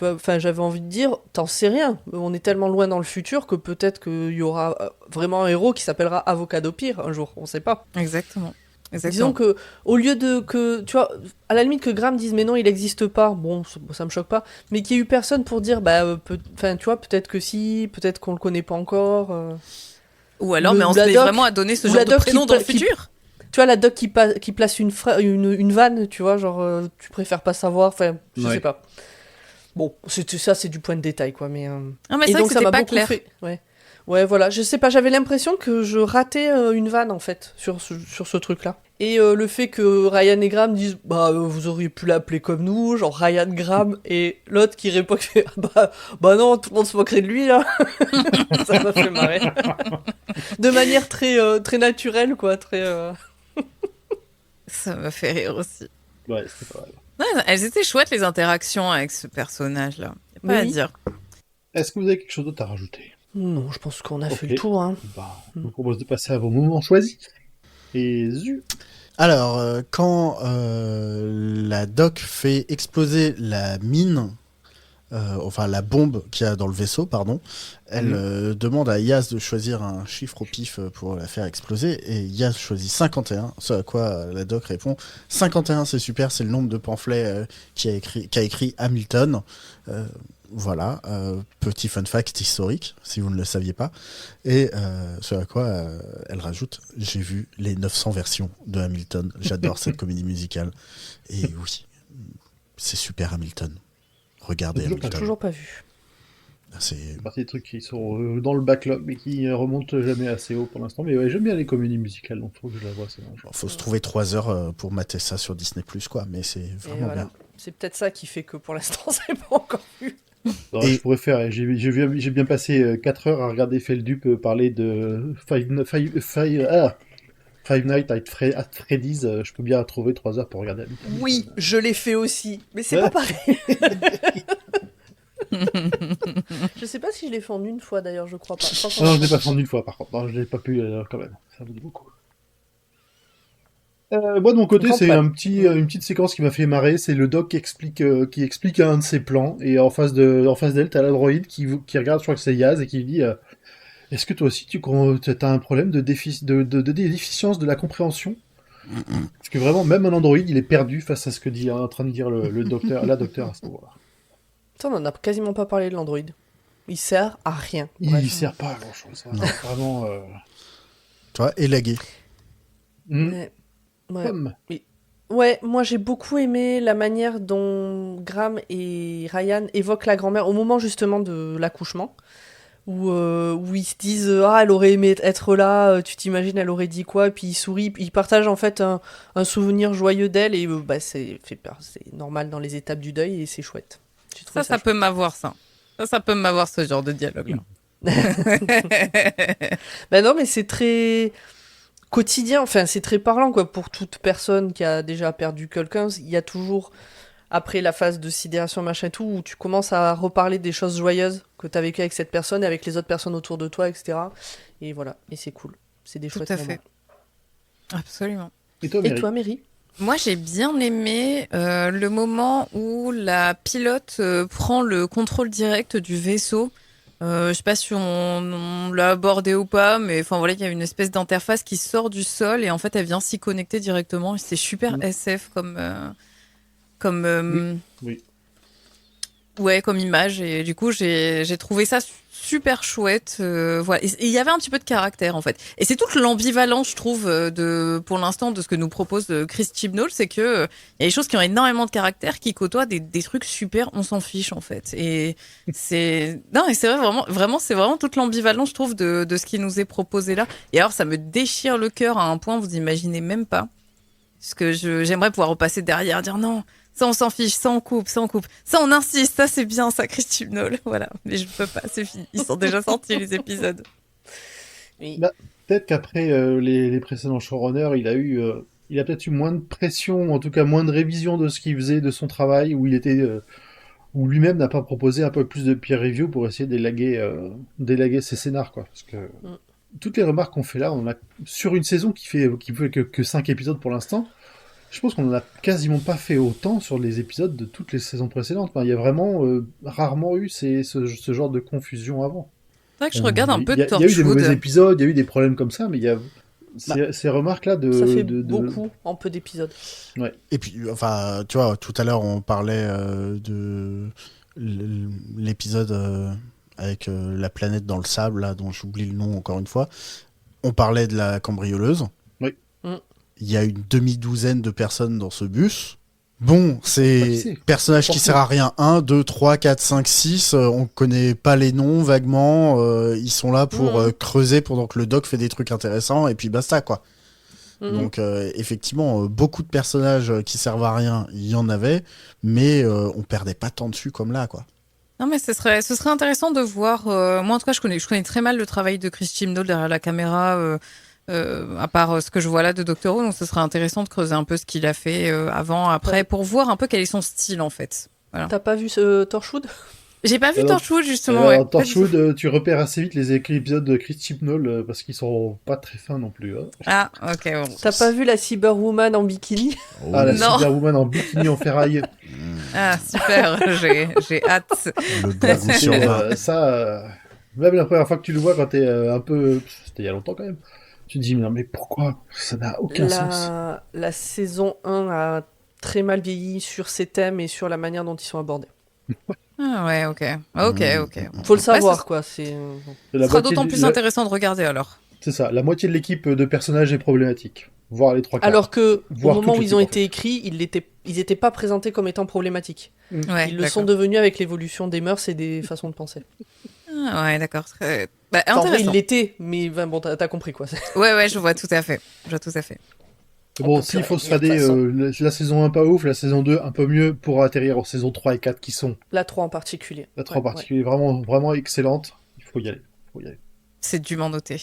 Enfin, j'avais envie de dire, t'en sais rien. On est tellement loin dans le futur que peut-être qu'il y aura vraiment un héros qui s'appellera Avocado Pire un jour. On sait pas. Exactement. Disons que, au lieu de que, tu vois, à la limite que Graham dise mais non, il existe pas, bon, ça me choque pas, mais qu'il y ait eu personne pour dire, enfin, tu vois, peut-être que si, peut-être qu'on le connaît pas encore. Ou alors, Ou mais on se la met doc- vraiment à donner ce ou genre la de doc prénom qui dans le pa- qui- futur. Tu vois, la doc qui place une vanne, tu vois, genre, tu préfères pas savoir, enfin, je Ouais. sais pas. Bon, c'est du point de détail, quoi, mais... Ah, mais Et c'est vrai donc, que ça c'était m'a pas beaucoup clair. fait... Ouais, voilà, je sais pas, j'avais l'impression que je ratais une vanne, en fait, sur ce truc-là. Et le fait que Ryan et Graham disent, vous auriez pu l'appeler comme nous, genre Ryan, Graham, et l'autre qui répond, qui fait, bah non, tout le monde se moquerait de lui, là. Ça m'a fait marrer. De manière très naturelle, quoi, très... Ça m'a fait rire aussi. Ouais, c'était pas mal. Ouais, elles étaient chouettes, les interactions avec ce personnage-là. Y a pas Mais à oui. dire. Est-ce que vous avez quelque chose d'autre à rajouter? Non, je pense qu'on a fait Ok. le tour, hein. Je vous propose de passer à vos moments choisis. Et Alors, quand la doc fait exploser la mine, enfin la bombe qu'il y a dans le vaisseau, pardon, elle demande à Yaz de choisir un chiffre au pif pour la faire exploser, et Yaz choisit 51, ce à quoi la doc répond 51, c'est super, c'est le nombre de pamphlets qu'a écrit Hamilton. Voilà, petit fun fact historique, si vous ne le saviez pas. Et ce à quoi elle rajoute, j'ai vu les 900 versions de Hamilton, j'adore cette comédie musicale. Et oui, c'est super Hamilton. Regardez Toujours pas Hamilton. Toujours pas vu. C'est partie des trucs qui sont dans le backlog, mais qui remontent jamais assez haut pour l'instant. Mais ouais, j'aime bien les comédies musicales, donc faut que je la vois. C'est bon, genre. faut se trouver 3 heures pour mater ça sur Disney+, quoi, mais c'est Et vraiment voilà. bien. C'est peut-être ça qui fait que pour l'instant, c'est pas encore vu. Non, Et- je pourrais faire. J'ai bien passé 4 heures à regarder Feldup parler de Five Nights at Freddy's. Je peux bien trouver 3 heures pour regarder Hamilton. Oui, je l'ai fait aussi, mais c'est Ouais. pas pareil. Je sais pas si je l'ai fait en une fois d'ailleurs, je crois pas. Je crois qu'on Non, a- je l'ai pas fait en une fois par contre. Non, je l'ai pas pu quand même. Ça vous dit beaucoup. Moi de mon côté, Grand c'est problème. une petite séquence qui m'a fait marrer. C'est le doc qui explique un de ses plans, et en face d'elle, t'as l'androïde qui regarde, je crois que c'est Yaz, et qui lui dit est-ce que toi aussi t'as un problème de déficience de la compréhension? Parce que vraiment, même un androïde, il est perdu face à ce que dit en train de dire le docteur, la docteur à ce moment-là. Putain, on en a quasiment pas parlé de l'Android. Il sert à rien. Il Bref. sert pas à grand-chose. Hein. Vraiment. Tu vois, élagué. Ouais. Ouais. Pomme. Ouais, moi j'ai beaucoup aimé la manière dont Graham et Ryan évoquent la grand-mère au moment justement de l'accouchement, où ils se disent ah, elle aurait aimé être là, tu t'imagines elle aurait dit quoi, et puis ils sourient, ils partagent en fait un souvenir joyeux d'elle, et bah, c'est normal dans les étapes du deuil, et c'est chouette. J'ai trouvé Ça peut m'avoir ça. Ça peut m'avoir ce genre de dialogue-là. Ben non, mais c'est très quotidien, enfin c'est très parlant quoi pour toute personne qui a déjà perdu quelqu'un. Il y a toujours, après la phase de sidération machin et tout, où tu commences à reparler des choses joyeuses que tu as vécues avec cette personne et avec les autres personnes autour de toi, etc. Et voilà, et c'est cool. C'est des Tout chouettes à moments. fait. Absolument. Et toi, Et Mary? toi, Mary? Moi, j'ai bien aimé le moment où la pilote prend le contrôle direct du vaisseau. Je sais pas si on l'a abordé ou pas, mais enfin voilà, il y a une espèce d'interface qui sort du sol et en fait, elle vient s'y connecter directement. C'est super SF comme Oui. ouais, comme image, et du coup j'ai trouvé ça super chouette, voilà. Et il y avait un petit peu de caractère en fait, et c'est toute l'ambivalence je trouve pour l'instant de ce que nous propose Chris Chibnall, c'est que il y a des choses qui ont énormément de caractère qui côtoient des trucs super, on s'en fiche en fait, et c'est vrai, vraiment c'est vraiment toute l'ambivalence je trouve de ce qui nous est proposé là, et alors ça me déchire le cœur à un point vous imaginez même pas, parce que j'aimerais pouvoir repasser derrière, dire non, ça on s'en fiche, ça on coupe, ça on insiste, ça c'est bien, ça Chris Chibnall, voilà. Mais je peux pas, c'est fini, ils sont déjà sortis les épisodes. Oui. Bah, peut-être qu'après les précédents showrunners, il a peut-être eu moins de pression, ou en tout cas moins de révision de ce qu'il faisait, de son travail, où lui-même n'a pas proposé un peu plus de peer review pour essayer d'élaguer ses scénars, quoi. Parce que toutes les remarques qu'on fait là, on a sur une saison qui fait que 5 épisodes pour l'instant. Je pense qu'on en a quasiment pas fait autant sur les épisodes de toutes les saisons précédentes. Enfin, il y a vraiment rarement eu ce genre de confusion avant. C'est vrai que je regarde un peu de Il y a eu des mauvais Torchwood. épisodes, il y a eu des problèmes comme ça, mais il y a ces remarques-là Ça fait beaucoup en peu d'épisodes. Ouais. Et puis, enfin, tu vois, tout à l'heure, on parlait de l'épisode avec la planète dans le sable, là, dont j'oublie le nom encore une fois. On parlait de la cambrioleuse. Oui. Il y a une demi-douzaine de personnes dans ce bus. Bon, c'est c'est personnage qui sert à rien. 1, 2, 3, 4, 5, 6. On connaît pas les noms vaguement. Ils sont là pour creuser pendant que le doc fait des trucs intéressants et puis basta, quoi. Donc effectivement, beaucoup de personnages qui servent à rien, il y en avait, mais on perdait pas tant dessus comme là, quoi. Non mais ce serait intéressant de voir. Moi en tout cas, je connais très mal le travail de Chris Chibnall derrière la caméra. À part ce que je vois là de Doctor Who, donc ce serait intéressant de creuser un peu ce qu'il a fait avant, après, pour voir un peu quel est son style en fait. Voilà. T'as pas vu Torchwood? J'ai pas vu Alors, Torchwood justement. Alors, Ouais. Torchwood, tu repères assez vite les épisodes de Chris Chibnall parce qu'ils sont pas très fins non plus. Hein. Ah ok bon. T'as pas vu la Cyberwoman en bikini? Ah, la Non. Superwoman en bikini en ferraille. Ah super, j'ai hâte. Le dragon sur vingt. Même la première fois que tu le vois quand t'es un peu... C'était il y a longtemps quand même. Tu te dis, mais pourquoi? Ça n'a aucun sens. La saison 1 a très mal vieilli sur ses thèmes et sur la manière dont ils sont abordés. Ah ouais ok. Faut le savoir, Ouais, quoi. C'est La Ce sera moitié d'autant de- plus la- intéressant de regarder alors. C'est ça, la moitié de l'équipe de personnages est problématique. Voire les trois quarts. Alors que Voir au moment toute où ils ont l'équipe, en été écrits, ils étaient pas présentés comme étant problématiques. Ouais, Ils le sont d'accord. devenus avec l'évolution des mœurs et des façons de penser. Ah ouais d'accord. Bah, Enfin, en vrai, intéressant. ils l'étaient, mais ben, bon, t'as compris, quoi. Ouais je vois tout à fait. Bon, peut s'il plus faut rien se dire, de fader toute façon. la saison 1 pas ouf, la saison 2 un peu mieux pour atterrir aux saisons 3 et 4 qui sont, La 3 en particulier. la 3 en Ouais, particulier, vraiment, vraiment excellente. Il faut y aller. C'est dûment noté.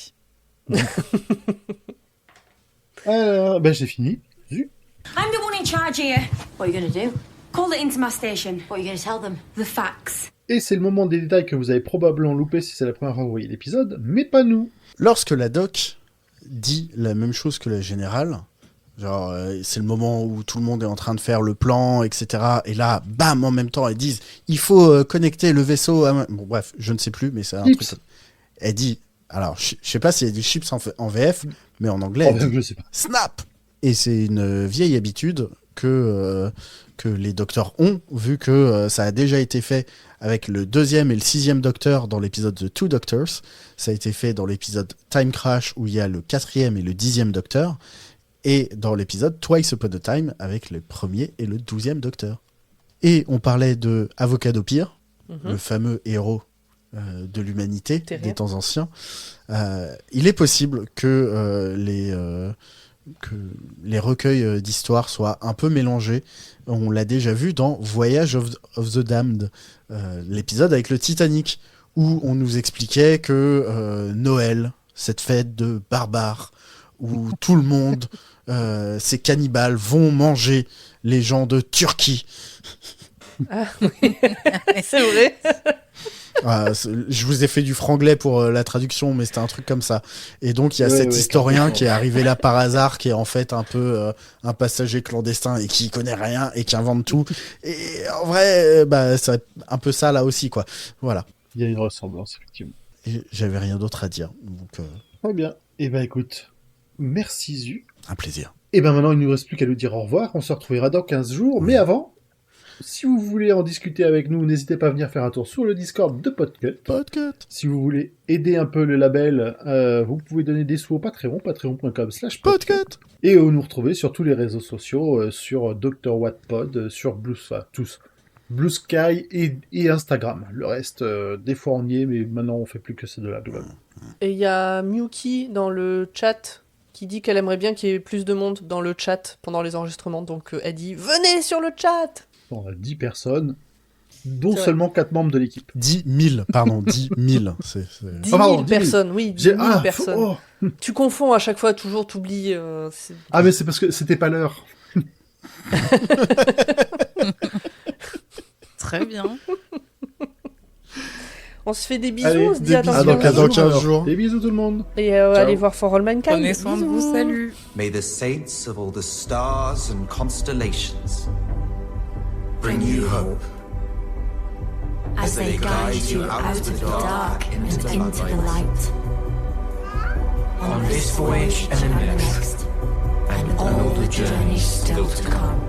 Alors, ben j'ai fini. Zut. I'm the one in charge here. What are you gonna do? Call it into my station. What are you gonna tell them? The facts. Et c'est le moment des détails que vous avez probablement loupé si c'est la première fois que vous voyez l'épisode, mais pas nous. Lorsque la doc dit la même chose que la générale, Genre, c'est le moment où tout le monde est en train de faire le plan, etc. Et là, bam, en même temps, elles disent il faut connecter le vaisseau à... Bon, bref, je ne sais plus, mais c'est un Chips. truc. Elle dit, alors, je sais pas si elle dit chips en VF, mais en anglais, elle dit Je sais pas. snap. Et c'est une vieille habitude que les docteurs ont, vu que ça a déjà été fait avec le 2e et le 6e docteur dans l'épisode The Two Doctors. Ça a été fait dans l'épisode Time Crash, où il y a le 4e et le 10e docteur. Et dans l'épisode Twice Upon a Time, avec le 1er et le 12e docteur. Et on parlait de Avocado Pire, le fameux héros de l'humanité des temps anciens. Il est possible que les recueils d'histoires soient un peu mélangés. On l'a déjà vu dans Voyage of the Damned, l'épisode avec le Titanic, où on nous expliquait que Noël, cette fête de barbares, où tout le monde, ces cannibales, vont manger les gens de Turquie. Ah oui, c'est vrai. Je vous ai fait du franglais pour la traduction, mais c'était un truc comme ça. Et donc il y a cet historien qui est arrivé là par hasard, qui est en fait un peu un passager clandestin et qui connaît rien et qui invente tout. Et en vrai, c'est un peu ça là aussi, quoi. Voilà. Il y a une ressemblance, effectivement. Et j'avais rien d'autre à dire. Donc, Très bien. Eh ben écoute, merci Zu. un plaisir. Et ben maintenant, il ne nous reste plus qu'à nous dire au revoir. On se retrouvera dans 15 jours. Mais avant, si vous voulez en discuter avec nous, n'hésitez pas à venir faire un tour sur le Discord de Podcut. Si vous voulez aider un peu le label, vous pouvez donner des sous au Patreon, patreon.com/podcut. Et nous retrouver sur tous les réseaux sociaux, sur Dr. Wattpod, sur Blue Sky et Instagram. Le reste, des fois on y est, mais maintenant on fait plus que ces deux-là. Et il y a Miyuki dans le chat qui dit qu'elle aimerait bien qu'il y ait plus de monde dans le chat pendant les enregistrements. Donc elle dit « Venez sur le chat !» On a 10 personnes, dont C'est seulement 4 membres de l'équipe. 10 000, pardon, 10 000. 10 000 Oh, pardon, 10 000. personnes, oui, 10 000 personnes. Tu confonds à chaque fois, toujours t'oublies. Ah mais c'est parce que c'était pas l'heure. Très bien. On se fait des bisous, Allez, on se dit des à bisous. dans 15 jours. Des bisous tout le monde. Et Ciao. allez voir For All Mankind. Prenez soin de vous, Bisous. salut. May the saints of all the stars and constellations bring you hope As they guide you out of the dark and into the light. on this voyage and the next, And all the journeys still to come.